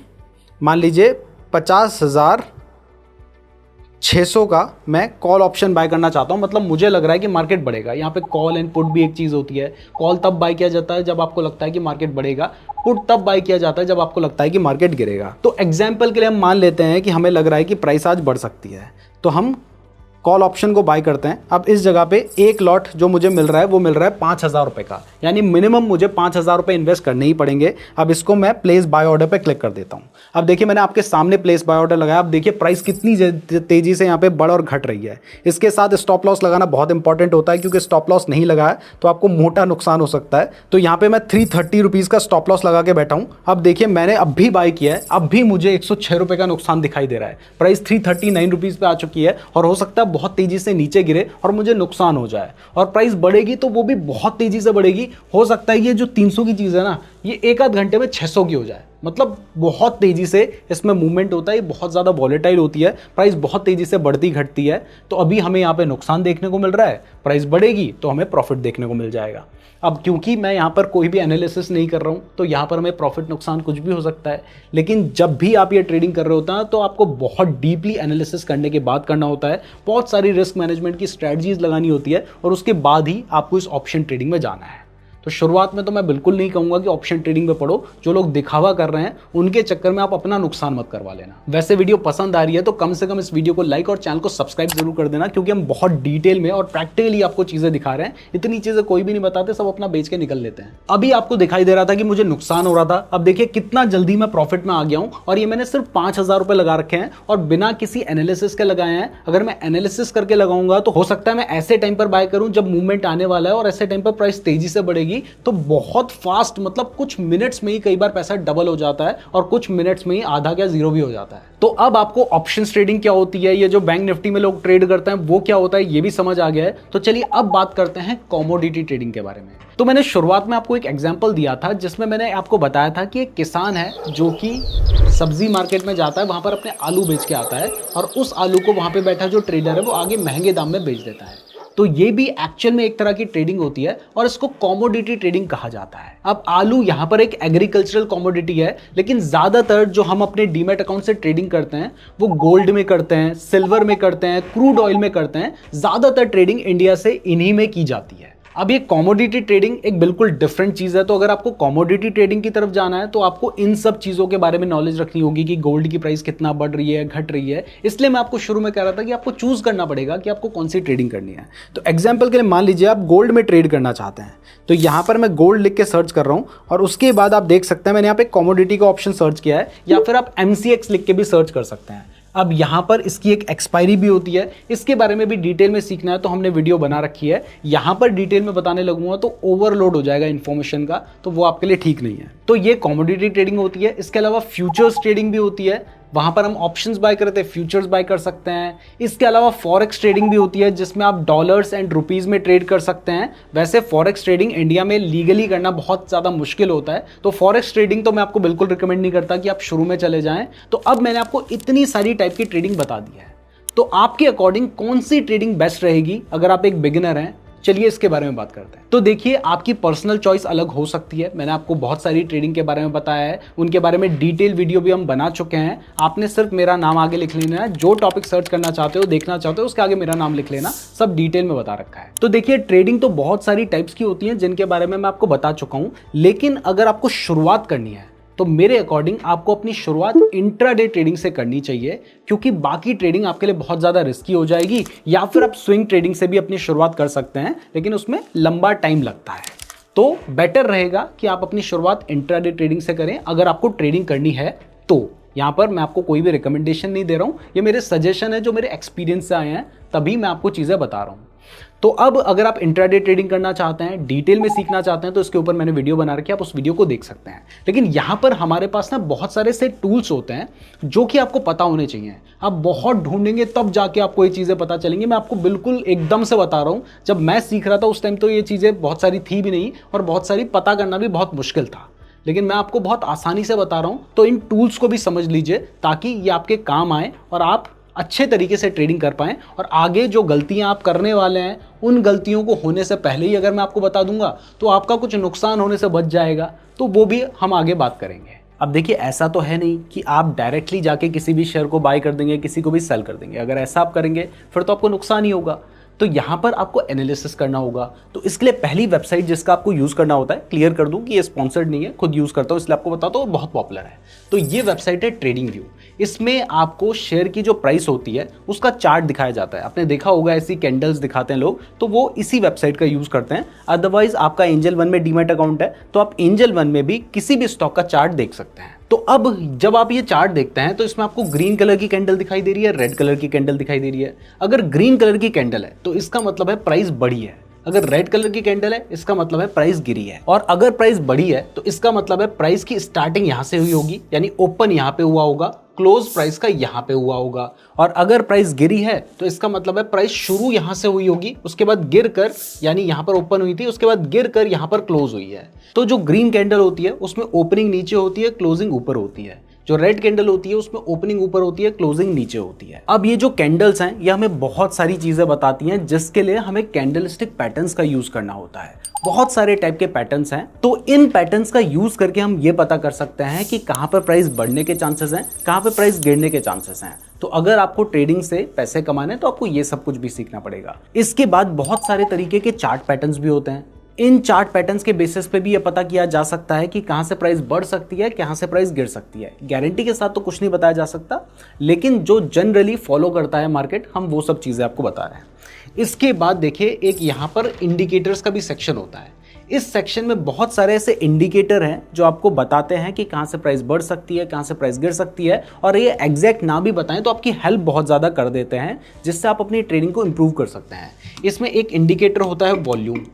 मान लीजिए 50,600 का मैं कॉल ऑप्शन बाय करना चाहता हूं। मतलब मुझे लग रहा है कि मार्केट बढ़ेगा। यहाँ पे कॉल एंड पुट भी एक चीज़ होती है। कॉल तब बाय किया जाता है जब आपको लगता है कि मार्केट बढ़ेगा, पुट तब बाय किया जाता है जब आपको लगता है कि मार्केट गिरेगा। तो एग्जाम्पल के लिए हम मान लेते हैं कि हमें लग रहा है कि प्राइस आज बढ़ सकती है, तो हम कॉल ऑप्शन को बाय करते हैं। अब इस जगह पे एक लॉट जो मुझे मिल रहा है वो मिल रहा है 5,000 रुपये का, यानी मिनिमम मुझे 5,000 रुपये इन्वेस्ट करने ही पड़ेंगे। अब इसको मैं प्लेस बाय ऑर्डर पे क्लिक कर देता हूं। अब देखिए, मैंने आपके सामने प्लेस बाय ऑर्डर लगाया। अब देखिए प्राइस कितनी तेजी से यहाँ पे बढ़ और घट रही है। इसके साथ स्टॉप लॉस लगाना बहुत इंपॉर्टेंट होता है, क्योंकि स्टॉप लॉस नहीं लगाया तो आपको मोटा नुकसान हो सकता है। तो यहाँ पे मैं 330 रुपीज़ का स्टॉप लॉस लगा के बैठा हूँ। अब देखिए, मैंने अब भी बाय किया है, अब भी मुझे 106 रुपये का नुकसान दिखाई दे रहा है। प्राइस 339 रुपीज़ पे आ चुकी है, और हो सकता है बहुत तेजी से नीचे गिरे और मुझे नुकसान हो जाए। और प्राइस बढ़ेगी तो वो भी बहुत तेजी से बढ़ेगी। हो सकता है ये जो 300 की चीज़ है ना, ये 1-आध घंटे में 600 की हो जाए। मतलब बहुत तेजी से इसमें मूवमेंट होता है, ये बहुत ज़्यादा वॉलेटाइल होती है, प्राइस बहुत तेजी से बढ़ती घटती है। तो अभी हमें यहाँ पे नुकसान देखने को मिल रहा है, प्राइस बढ़ेगी तो हमें प्रॉफिट देखने को मिल जाएगा। अब क्योंकि मैं यहाँ पर कोई भी एनालिसिस नहीं कर रहा हूँ, तो यहाँ पर हमें प्रॉफिट नुकसान कुछ भी हो सकता है। लेकिन जब भी आप ये ट्रेडिंग कर रहे होते हैं, तो आपको बहुत डीपली एनालिसिस करने के बाद करना होता है। बहुत सारी रिस्क मैनेजमेंट की स्ट्रैटेजीज लगानी होती है, और उसके बाद ही आपको इस ऑप्शन ट्रेडिंग में जाना है। तो शुरुआत में तो मैं बिल्कुल नहीं कहूंगा कि ऑप्शन ट्रेडिंग में पढ़ो। जो लोग दिखावा कर रहे हैं उनके चक्कर में आप अपना नुकसान मत करवा लेना। वैसे वीडियो पसंद आ रही है तो कम से कम इस वीडियो को लाइक और चैनल को सब्सक्राइब जरूर कर देना, क्योंकि हम बहुत डिटेल में और प्रैक्टिकली आपको चीजें दिखा रहे हैं। इतनी चीजें कोई भी नहीं बताते, सब अपना बेच के निकल लेते हैं। अभी आपको दिखाई दे रहा था कि मुझे नुकसान हो रहा था, अब देखिए कितना जल्दी मैं प्रॉफिट में आ गया हूं। और ये मैंने सिर्फ 5,000 रुपए लगा रखे हैं, और बिना किसी एनालिसिस के लगाए हैं। अगर मैं एनालिसिस करके लगाऊंगा तो हो सकता है मैं ऐसे टाइम पर बाय करूं जब मूवमेंट आने वाला है, और ऐसे टाइम पर प्राइस तेजी से बढ़ेगी। तो बहुत फास्ट, मतलब कुछ मिनट्स में ही कई बार पैसा डबल हो जाता है, और कुछ मिनट्स में ही आधा क्या जीरो भी हो जाता है। तो अब आपको ऑप्शन ट्रेडिंग क्या होती है, ये जो बैंक निफ्टी में लोग ट्रेड करते हैं वो क्या होता है, ये भी समझ आ गया है। तो चलिए अब बात करते हैं कमोडिटी ट्रेडिंग के बारे में। तो मैंने शुरुआत में आपको एक एग्जांपल दिया था, जिसमें मैंने आपको बताया था कि एक किसान है जो कि सब्जी मार्केट में जाता है, वहां पर अपने आलू बेच के आता है, और उस आलू को वहां पे बैठा जो ट्रेडर है वो आगे महंगे दाम में बेच देता है। तो ये भी एक्चुअल में एक तरह की ट्रेडिंग होती है, और इसको कमोडिटी ट्रेडिंग कहा जाता है। अब आलू यहाँ पर एक एग्रीकल्चरल कमोडिटी है, लेकिन ज्यादातर जो हम अपने डीमैट अकाउंट से ट्रेडिंग करते हैं वो गोल्ड में करते हैं, सिल्वर में करते हैं, क्रूड ऑयल में करते हैं। ज्यादातर ट्रेडिंग इंडिया से इन्हीं में की जाती है। अब ये कमोडिटी ट्रेडिंग एक बिल्कुल डिफरेंट चीज़ है। तो अगर आपको कमोडिटी ट्रेडिंग की तरफ जाना है तो आपको इन सब चीज़ों के बारे में नॉलेज रखनी होगी कि गोल्ड की प्राइस कितना बढ़ रही है, घट रही है। इसलिए मैं आपको शुरू में कह रहा था कि आपको चूज करना पड़ेगा कि आपको कौन सी ट्रेडिंग करनी है। तो एग्जाम्पल के लिए मान लीजिए आप गोल्ड में ट्रेड करना चाहते हैं, तो यहाँ पर मैं गोल्ड लिख के सर्च कर रहा हूँ और उसके बाद आप देख सकते हैं मैंने यहाँ पे कमोडिटी का ऑप्शन सर्च किया है, या फिर आप MCX लिख के भी सर्च कर सकते हैं। अब यहाँ पर इसकी एक एक्सपायरी भी होती है, इसके बारे में भी डिटेल में सीखना है तो हमने वीडियो बना रखी है। यहाँ पर डिटेल में बताने लगूंगा तो ओवरलोड हो जाएगा इन्फॉर्मेशन का, तो वो आपके लिए ठीक नहीं है। तो ये कमोडिटी ट्रेडिंग होती है। इसके अलावा फ्यूचर्स ट्रेडिंग भी होती है, वहां पर हम ऑप्शंस बाय करते हैं, फ्यूचर्स बाय कर सकते हैं। इसके अलावा फॉरेक्स ट्रेडिंग भी होती है जिसमें आप डॉलर्स एंड रुपीस में ट्रेड कर सकते हैं। वैसे फॉरेक्स ट्रेडिंग इंडिया में लीगली करना बहुत ज़्यादा मुश्किल होता है, तो फॉरेक्स ट्रेडिंग तो मैं आपको बिल्कुल रिकमेंड नहीं करता कि आप शुरू में चले जाएं। तो अब मैंने आपको इतनी सारी टाइप की ट्रेडिंग बता दी है, तो आपके अकॉर्डिंग कौन सी ट्रेडिंग बेस्ट रहेगी अगर आप एक बिगिनर हैं, चलिए इसके बारे में बात करते हैं। तो देखिए, आपकी पर्सनल चॉइस अलग हो सकती है। मैंने आपको बहुत सारी ट्रेडिंग के बारे में बताया है, उनके बारे में डिटेल वीडियो भी हम बना चुके हैं। आपने सिर्फ मेरा नाम आगे लिख लेना है, जो टॉपिक सर्च करना चाहते हो, देखना चाहते हो, उसके आगे मेरा नाम लिख लेना, सब डिटेल में बता रखा है। तो देखिए, ट्रेडिंग तो बहुत सारी टाइप्स की होती है जिनके बारे में मैं आपको बता चुका हूं, लेकिन अगर आपको शुरुआत करनी है तो मेरे अकॉर्डिंग आपको अपनी शुरुआत इंट्राडे ट्रेडिंग से करनी चाहिए, क्योंकि बाकी ट्रेडिंग आपके लिए बहुत ज़्यादा रिस्की हो जाएगी। या फिर आप स्विंग ट्रेडिंग से भी अपनी शुरुआत कर सकते हैं, लेकिन उसमें लंबा टाइम लगता है। तो बेटर रहेगा कि आप अपनी शुरुआत इंट्राडे ट्रेडिंग से करें अगर आपको ट्रेडिंग करनी है तो। यहाँ पर मैं आपको कोई भी रिकमेंडेशन नहीं दे रहा हूँ, ये मेरे सजेशन है जो मेरे एक्सपीरियंस से आए हैं, तभी मैं आपको चीज़ें बता रहा हूँ। तो अब अगर आप इंट्राडे ट्रेडिंग करना चाहते हैं, डिटेल में सीखना चाहते हैं, तो इसके ऊपर मैंने वीडियो बना रखी है, आप उस वीडियो को देख सकते हैं। लेकिन यहाँ पर हमारे पास ना बहुत सारे से टूल्स होते हैं जो कि आपको पता होने चाहिए। आप बहुत ढूंढेंगे तब जाके आपको ये चीज़ें पता चलेंगी। मैं आपको बिल्कुल एकदम से बता रहा हूँ, जब मैं सीख रहा था उस टाइम तो ये चीज़ें बहुत सारी थी भी नहीं, और बहुत सारी पता करना भी बहुत मुश्किल था, लेकिन मैं आपको बहुत आसानी से बता रहा हूँ। तो इन टूल्स को भी समझ लीजिए ताकि ये आपके काम आए और आप अच्छे तरीके से ट्रेडिंग कर पाएं। और आगे जो गलतियां आप करने वाले हैं, उन गलतियों को होने से पहले ही अगर मैं आपको बता दूंगा तो आपका कुछ नुकसान होने से बच जाएगा, तो वो भी हम आगे बात करेंगे। अब देखिए, ऐसा तो है नहीं कि आप डायरेक्टली जाके किसी भी शेयर को बाय कर देंगे, किसी को भी सेल कर देंगे। अगर ऐसा आप करेंगे फिर तो आपको नुकसान ही होगा। तो यहाँ पर आपको एनालिसिस करना होगा। तो इसके लिए पहली वेबसाइट जिसका आपको यूज़ करना होता है, क्लियर कर दूं कि ये स्पॉन्सर्ड नहीं है, खुद यूज़ करता हूँ इसलिए आपको बताता हूँ, बहुत पॉपुलर है। तो ये वेबसाइट है ट्रेडिंग व्यू। इसमें आपको शेयर की जो प्राइस होती है उसका चार्ट दिखाया जाता है। आपने देखा होगा ऐसी कैंडल्स दिखाते हैं लोग, तो वो इसी वेबसाइट का यूज़ करते हैं। अदरवाइज आपका एंजल वन में डीमैट अकाउंट है तो आप एंजल वन में भी किसी भी स्टॉक का चार्ट देख सकते हैं। तो अब जब आप ये चार्ट देखते हैं तो इसमें आपको ग्रीन कलर की कैंडल दिखाई दे रही है, रेड कलर की कैंडल दिखाई दे रही है। अगर ग्रीन कलर की कैंडल है तो इसका मतलब है प्राइस बढ़ी है। अगर रेड कलर की कैंडल है इसका मतलब है प्राइस गिरी है। और अगर प्राइस बढ़ी है तो इसका मतलब है प्राइस की स्टार्टिंग यहां से हुई होगी, यानी ओपन यहां पे हुआ होगा, क्लोज प्राइस का यहां पे हुआ होगा। और अगर प्राइस गिरी है तो इसका मतलब है प्राइस शुरू यहां से हुई होगी, उसके बाद गिर कर, यानी यहां पर ओपन हुई थी, उसके बाद गिर कर यहां पर क्लोज हुई है। तो जो ग्रीन कैंडल होती है उसमें ओपनिंग नीचे होती है, क्लोजिंग ऊपर होती है। जो रेड कैंडल होती है उसमें ओपनिंग ऊपर होती है, क्लोजिंग नीचे होती है। अब ये जो कैंडल्स हैं ये हमें बहुत सारी चीजें बताती हैं, जिसके लिए हमें कैंडलस्टिक पैटर्न्स का यूज करना होता है। बहुत सारे टाइप के पैटर्न्स हैं, तो इन पैटर्न्स का यूज करके हम ये पता कर सकते हैं कि कहां पर प्राइस बढ़ने के चांसेस हैं, कहां पर प्राइस गिरने के चांसेस हैं। तो अगर आपको ट्रेडिंग से पैसे कमाने तो आपको ये सब कुछ भी सीखना पड़ेगा। इसके बाद बहुत सारे तरीके के चार्ट पैटर्न्स भी होते हैं। इन चार्ट पैटर्न्स के बेसिस पे भी ये पता किया जा सकता है कि कहां से प्राइस बढ़ सकती है, कहां से प्राइस गिर सकती है। गारंटी के साथ तो कुछ नहीं बताया जा सकता, लेकिन जो जनरली फॉलो करता है मार्केट, हम वो सब चीजें आपको बता रहे हैं। इसके बाद देखिए, एक यहां पर इंडिकेटर्स का भी सेक्शन होता है। इस सेक्शन में बहुत सारे ऐसे इंडिकेटर हैं जो आपको बताते हैं कि कहां से प्राइस बढ़ सकती है, कहां से प्राइस गिर सकती है। और ये एग्जैक्ट ना भी बताएं तो आपकी हेल्प बहुत ज़्यादा कर देते हैं, जिससे आप अपनी ट्रेडिंग को इंप्रूव कर सकते हैं। इसमें एक इंडिकेटर होता है वॉल्यूम।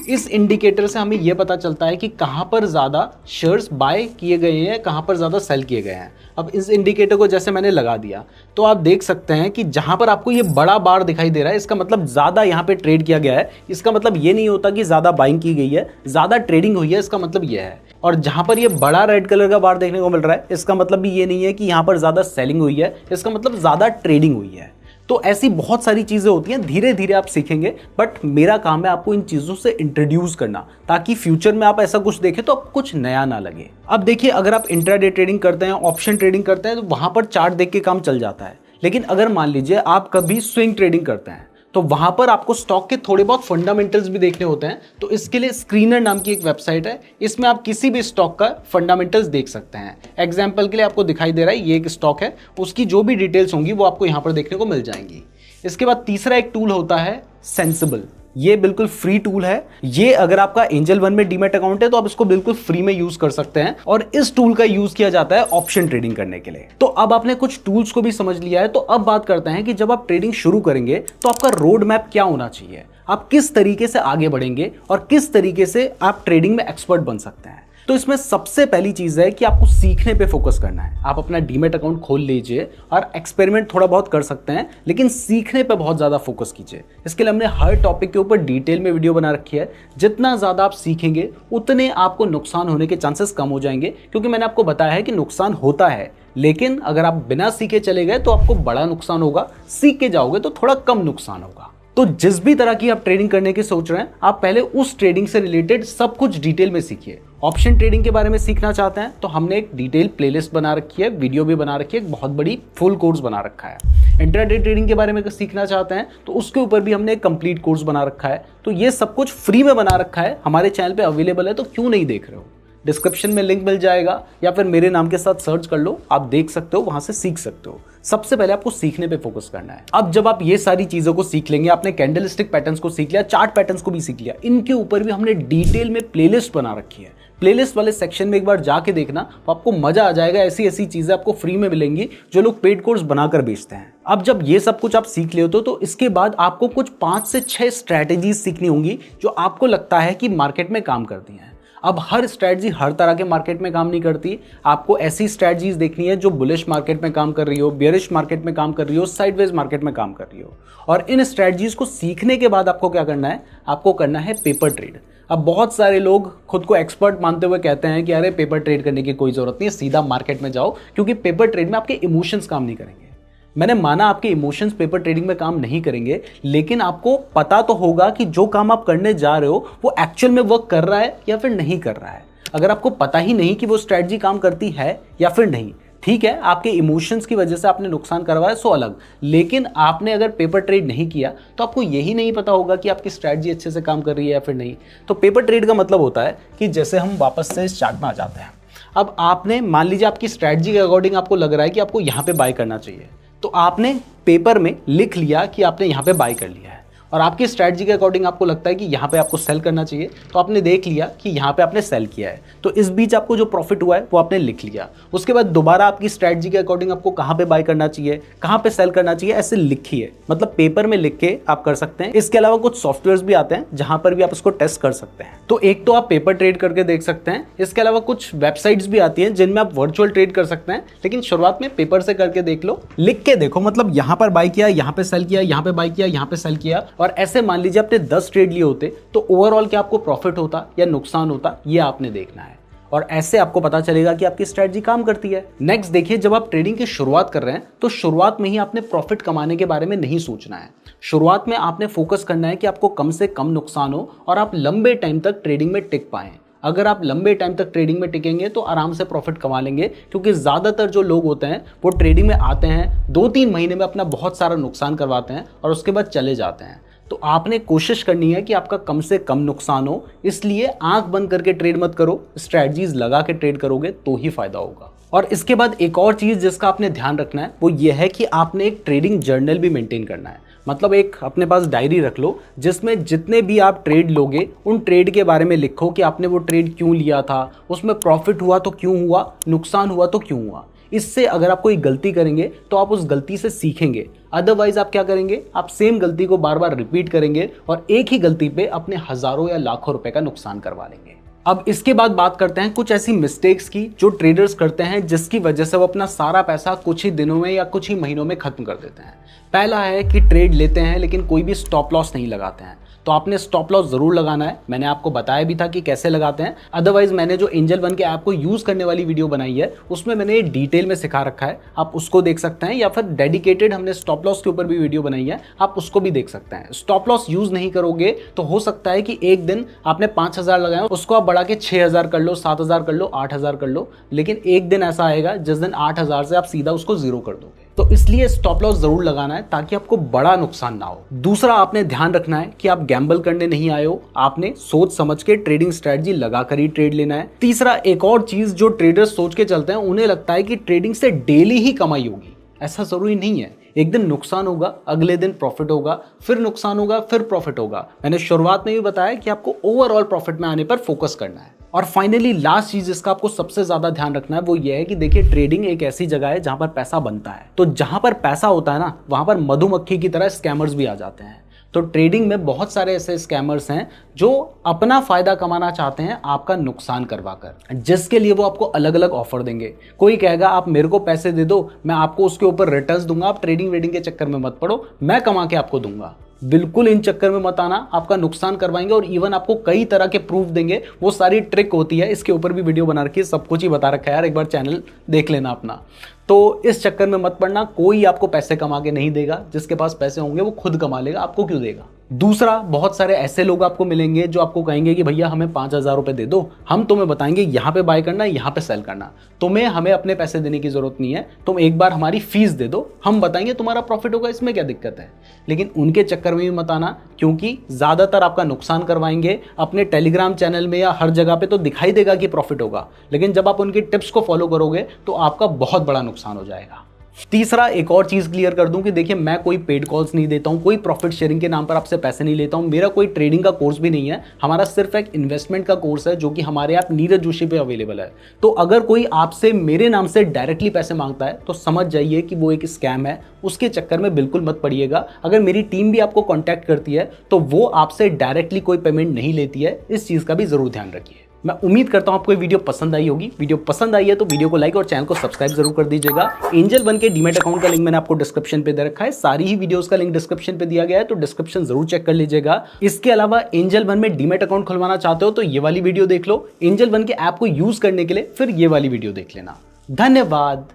इस इंडिकेटर से हमें यह पता चलता है कि कहां पर ज़्यादा शेयर्स बाय किए गए हैं, कहां पर ज़्यादा सेल किए गए हैं। अब इस इंडिकेटर को जैसे मैंने लगा दिया तो आप देख सकते हैं कि जहां पर आपको ये बड़ा बार दिखाई दे रहा है, इसका मतलब ज़्यादा यहाँ पे ट्रेड किया गया है। इसका मतलब ये नहीं होता कि ज़्यादा बाइंग की गई है, ज़्यादा ट्रेडिंग हुई है, इसका मतलब ये है। और जहां पर ये बड़ा रेड कलर का बार देखने को मिल रहा है, इसका मतलब भी ये नहीं है कि यहाँ पर ज़्यादा सेलिंग हुई है, इसका मतलब ज़्यादा ट्रेडिंग हुई है। तो ऐसी बहुत सारी चीजें होती हैं, धीरे धीरे आप सीखेंगे, बट मेरा काम है आपको इन चीजों से इंट्रोड्यूस करना, ताकि फ्यूचर में आप ऐसा कुछ देखें तो आपको कुछ नया ना लगे। अब देखिए, अगर आप इंट्राडे ट्रेडिंग करते हैं, ऑप्शन ट्रेडिंग करते हैं, तो वहां पर चार्ट देख के काम चल जाता है। लेकिन अगर मान लीजिए आप कभी स्विंग ट्रेडिंग करते हैं, तो वहां पर आपको स्टॉक के थोड़े बहुत फंडामेंटल्स भी देखने होते हैं। तो इसके लिए स्क्रीनर नाम की एक वेबसाइट है, इसमें आप किसी भी स्टॉक का फंडामेंटल्स देख सकते हैं। एग्जांपल के लिए आपको दिखाई दे रहा है ये एक स्टॉक है, उसकी जो भी डिटेल्स होंगी वो आपको यहां पर देखने को मिल जाएंगी। इसके बाद तीसरा एक टूल होता है सेंसिबल। ये बिल्कुल फ्री टूल है। ये अगर आपका एंजल वन में डीमैट अकाउंट है तो आप इसको बिल्कुल फ्री में यूज कर सकते हैं, और इस टूल का यूज किया जाता है ऑप्शन ट्रेडिंग करने के लिए। तो अब आपने कुछ टूल्स को भी समझ लिया है, तो अब बात करते हैं कि जब आप ट्रेडिंग शुरू करेंगे तो आपका रोड मैप क्या होना चाहिए, आप किस तरीके से आगे बढ़ेंगे और किस तरीके से आप ट्रेडिंग में एक्सपर्ट बन सकते हैं। तो इसमें सबसे पहली चीज है कि आपको सीखने पे फोकस करना है। आप अपना डीमैट अकाउंट खोल लीजिए और एक्सपेरिमेंट थोड़ा बहुत कर सकते हैं, लेकिन सीखने पे बहुत ज्यादा फोकस कीजिए। इसके लिए हमने हर टॉपिक के ऊपर डिटेल में वीडियो बना रखी है। जितना ज्यादा आप सीखेंगे उतने आपको नुकसान होने के चांसेस कम हो जाएंगे, क्योंकि मैंने आपको बताया है कि नुकसान होता है, लेकिन अगर आप बिना सीखे चले गए तो आपको बड़ा नुकसान होगा, सीख के जाओगे तो थोड़ा कम नुकसान होगा। तो जिस भी तरह की आप ट्रेडिंग करने की सोच रहे हैं, आप पहले उस ट्रेडिंग से रिलेटेड सब कुछ डिटेल में सीखिए। ऑप्शन ट्रेडिंग के बारे में सीखना चाहते हैं तो हमने एक डिटेल प्लेलिस्ट बना रखी है, वीडियो भी बना रखी है, एक बहुत बड़ी फुल कोर्स बना रखा है। इंट्राडे ट्रेडिंग के बारे में सीखना चाहते हैं तो उसके ऊपर भी हमने एक कंप्लीट कोर्स बना रखा है। तो ये सब कुछ फ्री में बना रखा है, हमारे चैनल पे अवेलेबल है, तो क्यों नहीं देख रहे हो। डिस्क्रिप्शन में लिंक मिल जाएगा या फिर मेरे नाम के साथ सर्च कर लो, आप देख सकते हो, वहां से सीख सकते हो। सबसे पहले आपको सीखने पे फोकस करना है। अब जब आप ये सारी चीजों को सीख लेंगे, आपने कैंडल स्टिक पैटर्न्स को सीख लिया, चार्ट पैटर्न्स को भी सीख लिया, इनके ऊपर भी हमने डिटेल में प्लेलिस्ट बना रखी है। प्लेलिस्ट वाले सेक्शन में एक बार जाके देखना, तो आपको मजा आ जाएगा। ऐसी ऐसी चीजें आपको फ्री में मिलेंगी जो लोग पेड कोर्स बनाकर बेचते हैं। अब जब ये सब कुछ आप सीख ले तो इसके बाद आपको कुछ 5 से 6 स्ट्रैटेजीज सीखनी होंगी जो आपको लगता है कि मार्केट में काम करती हैं। अब हर स्ट्रैटेजी हर तरह के मार्केट में काम नहीं करती। आपको ऐसी स्ट्रैटेजीज देखनी है जो बुलिश मार्केट में काम कर रही हो, बेयरिश मार्केट में काम कर रही हो, साइडवेज मार्केट में काम कर रही हो। और इन स्ट्रैटेजीज को सीखने के बाद आपको क्या करना है, आपको करना है पेपर ट्रेड। अब बहुत सारे लोग खुद को एक्सपर्ट मानते हुए कहते हैं कि अरे पेपर ट्रेड करने की कोई जरूरत नहीं है, सीधा मार्केट में जाओ, क्योंकि पेपर ट्रेड में आपके इमोशंस काम नहीं करेंगे। मैंने माना आपके इमोशंस पेपर ट्रेडिंग में काम नहीं करेंगे, लेकिन आपको पता तो होगा कि जो काम आप करने जा रहे हो वो एक्चुअल में वर्क कर रहा है या फिर नहीं कर रहा है। अगर आपको पता ही नहीं कि वो स्ट्रैटेजी काम करती है या फिर नहीं, ठीक है, आपके इमोशंस की वजह से आपने नुकसान करवाया सो अलग, लेकिन आपने अगर पेपर ट्रेड नहीं किया तो आपको यही नहीं पता होगा कि आपकी स्ट्रैटेजी अच्छे से काम कर रही है या फिर नहीं। तो पेपर ट्रेड का मतलब होता है कि जैसे हम वापस से इस चार्ट में आ जाते हैं। अब आपने मान लीजिए आपकी स्ट्रैटेजी के अकॉर्डिंग आपको लग रहा है कि आपको यहाँ पे बाय करना चाहिए, तो आपने पेपर में लिख लिया कि आपने यहाँ पे बाय कर लिया है, और आपकी स्ट्रैटेजी के अकॉर्डिंग आपको लगता है कि यहाँ पे आपको सेल करना चाहिए, तो आपने देख लिया कि यहाँ पे आपने सेल किया है। तो इस बीच आपको जो प्रॉफिट हुआ है वो आपने लिख लिया। उसके बाद दोबारा आपकी स्ट्रैटेजी के अकॉर्डिंग आपको कहाँ पे बाय करना चाहिए, कहाँ पे सेल करना चाहिए, ऐसे लिखिए। मतलब पेपर में लिख के आप कर सकते हैं। इसके अलावा कुछ सॉफ्टवेयर्स भी आते हैं जहां पर भी आप इसको टेस्ट कर सकते हैं। तो एक तो आप पेपर ट्रेड करके देख सकते हैं, इसके अलावा कुछ वेबसाइट्स भी आती हैं जिनमें आप वर्चुअल ट्रेड कर सकते हैं, लेकिन शुरुआत में पेपर से करके देख लो, लिख के देखो। मतलब यहाँ पर बाय किया, यहाँ पे सेल किया, यहाँ पे बाय किया, यहाँ पे सेल किया, और ऐसे मान लीजिए आपने 10 ट्रेड लिए होते तो ओवरऑल क्या आपको प्रॉफिट होता या नुकसान होता, ये आपने देखना है। और ऐसे आपको पता चलेगा कि आपकी स्ट्रैटेजी काम करती है। नेक्स्ट देखिए, जब आप ट्रेडिंग की शुरुआत कर रहे हैं तो शुरुआत में ही आपने प्रॉफिट कमाने के बारे में नहीं सोचना है। शुरुआत में आपने फोकस करना है कि आपको कम से कम नुकसान हो और आप लंबे टाइम तक ट्रेडिंग में टिक पाएं। अगर आप लंबे टाइम तक ट्रेडिंग में टिकेंगे तो आराम से प्रॉफिट कमा लेंगे, क्योंकि ज़्यादातर जो लोग होते हैं वो ट्रेडिंग में आते हैं, 2-3 महीने में अपना बहुत सारा नुकसान करवाते हैं और उसके बाद चले जाते हैं। तो आपने कोशिश करनी है कि आपका कम से कम नुकसान हो, इसलिए आंख बंद करके ट्रेड मत करो, स्ट्रैटेजीज लगा के ट्रेड करोगे तो ही फायदा होगा। और इसके बाद एक और चीज़ जिसका आपने ध्यान रखना है वो ये है कि आपने एक ट्रेडिंग जर्नल भी मेंटेन करना है। मतलब एक अपने पास डायरी रख लो जिसमें जितने भी आप ट्रेड लोगे उन ट्रेड के बारे में लिखो कि आपने वो ट्रेड क्यों लिया था, उसमें प्रॉफिट हुआ तो क्यों हुआ, नुकसान हुआ तो क्यों हुआ। इससे अगर आप कोई गलती करेंगे तो आप उस गलती से सीखेंगे, अदरवाइज आप क्या करेंगे, आप सेम गलती को बार बार रिपीट करेंगे और एक ही गलती पे अपने हजारों या लाखों रुपए का नुकसान करवा लेंगे। अब इसके बाद बात करते हैं कुछ ऐसी मिस्टेक्स की जो ट्रेडर्स करते हैं जिसकी वजह से वो अपना सारा पैसा कुछ ही दिनों में या कुछ ही महीनों में खत्म कर देते हैं। पहला है कि ट्रेड लेते हैं लेकिन कोई भी स्टॉप लॉस नहीं लगाते हैं। तो आपने स्टॉप लॉस जरूर लगाना है, मैंने आपको बताया भी था कि कैसे लगाते हैं। अदरवाइज मैंने जो एंजल वन के ऐप को यूज करने वाली वीडियो बनाई है उसमें मैंने डिटेल में सिखा रखा है, आप उसको देख सकते हैं, या फिर डेडिकेटेड हमने स्टॉप लॉस के ऊपर भी वीडियो बनाई है, आप उसको भी देख सकते हैं। स्टॉप लॉस यूज नहीं करोगे तो हो सकता है कि एक दिन आपने 5,000 लगाया, उसको आप बढ़ा के 6,000 कर लो, 7,000 कर लो, 8,000 कर लो, लेकिन एक दिन ऐसा आएगा जिस दिन 8,000 से आप सीधा उसको जीरो कर दोगे। तो तो इसलिए स्टॉप लॉस जरूर लगाना है ताकि आपको बड़ा नुकसान ना हो। दूसरा, आपने ध्यान रखना है कि आप गैम्बल करने नहीं आए हो, आपने सोच समझ के ट्रेडिंग स्ट्रेटजी लगाकर ही ट्रेड लेना है। तीसरा, एक और चीज जो ट्रेडर्स सोच के चलते हैं, उन्हें लगता है कि ट्रेडिंग से डेली ही कमाई होगी। ऐसा जरूरी नहीं है। एक दिन नुकसान होगा, अगले दिन प्रॉफिट होगा, फिर नुकसान होगा, फिर प्रॉफिट होगा। मैंने शुरुआत में भी बताया कि आपको ओवरऑल प्रॉफिट में आने पर फोकस करना है। और फाइनली लास्ट चीज जिसका आपको सबसे ज्यादा ध्यान रखना है वो ये है कि देखिए, ट्रेडिंग एक ऐसी जगह है जहां पर पैसा बनता है। तो जहां पर पैसा होता है ना, वहां पर मधुमक्खी की तरह स्कैमर्स भी आ जाते हैं। तो ट्रेडिंग में बहुत सारे ऐसे स्कैमर्स हैं जो अपना फायदा कमाना चाहते हैं आपका नुकसान करवाकर, जिसके लिए वो आपको अलग अलग ऑफर देंगे। कोई कहेगा आप मेरे को पैसे दे दो, मैं आपको उसके ऊपर रिटर्न्स दूंगा, आप ट्रेडिंग वेडिंग के चक्कर में मत पड़ो, मैं कमा के आपको दूंगा। बिल्कुल इन चक्कर में मत आना, आपका नुकसान करवाएंगे और इवन आपको कई तरह के प्रूफ देंगे। वो सारी ट्रिक होती है, इसके ऊपर भी वीडियो बना रखी है, सब कुछ ही बता रखा है यार, एक बार चैनल देख लेना अपना। तो इस चक्कर में मत पड़ना, कोई आपको पैसे कमा के नहीं देगा। जिसके पास पैसे होंगे वो खुद कमा लेगा, आपको क्यों देगा। दूसरा, बहुत सारे ऐसे लोग आपको मिलेंगे जो आपको कहेंगे कि भैया हमें 5,000 रुपए दे दो, हम तुम्हें बताएंगे यहाँ पे बाय करना, यहाँ पे सेल करना, तुम्हें हमें अपने पैसे देने की जरूरत नहीं है, तुम एक बार हमारी फीस दे दो, हम बताएंगे तुम्हारा प्रॉफिट होगा, इसमें क्या दिक्कत है। लेकिन उनके चक्कर में भी मत आना, क्योंकि ज्यादातर आपका नुकसान करवाएंगे। अपने टेलीग्राम चैनल में या हर जगह पे तो दिखाई देगा कि प्रॉफिट होगा, लेकिन जब आप उनकी टिप्स को फॉलो करोगे तो आपका बहुत बड़ा नुकसान हो जाएगा। तीसरा, एक और चीज क्लियर कर दूं कि देखिए, मैं कोई पेड कॉल्स नहीं देता हूं, कोई प्रॉफिट शेयरिंग के नाम पर आपसे पैसे नहीं लेता हूं, मेरा कोई ट्रेडिंग का कोर्स भी नहीं है। हमारा सिर्फ एक इन्वेस्टमेंट का कोर्स है जो कि हमारे ऐप नीरज जोशी पे अवेलेबल है। तो अगर कोई आपसे मेरे नाम से डायरेक्टली पैसे मांगता है तो समझ जाइए कि वो एक स्कैम है, उसके चक्कर में बिल्कुल मत पड़िएगा। अगर मेरी टीम भी आपको कॉन्टैक्ट करती है तो वो आपसे डायरेक्टली कोई पेमेंट नहीं लेती है, इस चीज का भी जरूर ध्यान रखिए। मैं उम्मीद करता हूं आपको ये वीडियो पसंद आई होगी। वीडियो पसंद आई है तो वीडियो को लाइक और चैनल को सब्सक्राइब जरूर कर दीजिएगा। एंजल वन के डीमैट अकाउंट का लिंक मैंने आपको डिस्क्रिप्शन पे दे रखा है, सारी ही वीडियोस का लिंक डिस्क्रिप्शन पे दिया गया है, तो डिस्क्रिप्शन जरूर चेक कर लीजिएगा। इसके अलावा एंजल वन में डीमैट अकाउंट खुलवाना चाहते हो तो ये वाली वीडियो देख लो, एंजल वन के ऐप को यूज करने के लिए फिर ये वाली वीडियो देख लेना। धन्यवाद।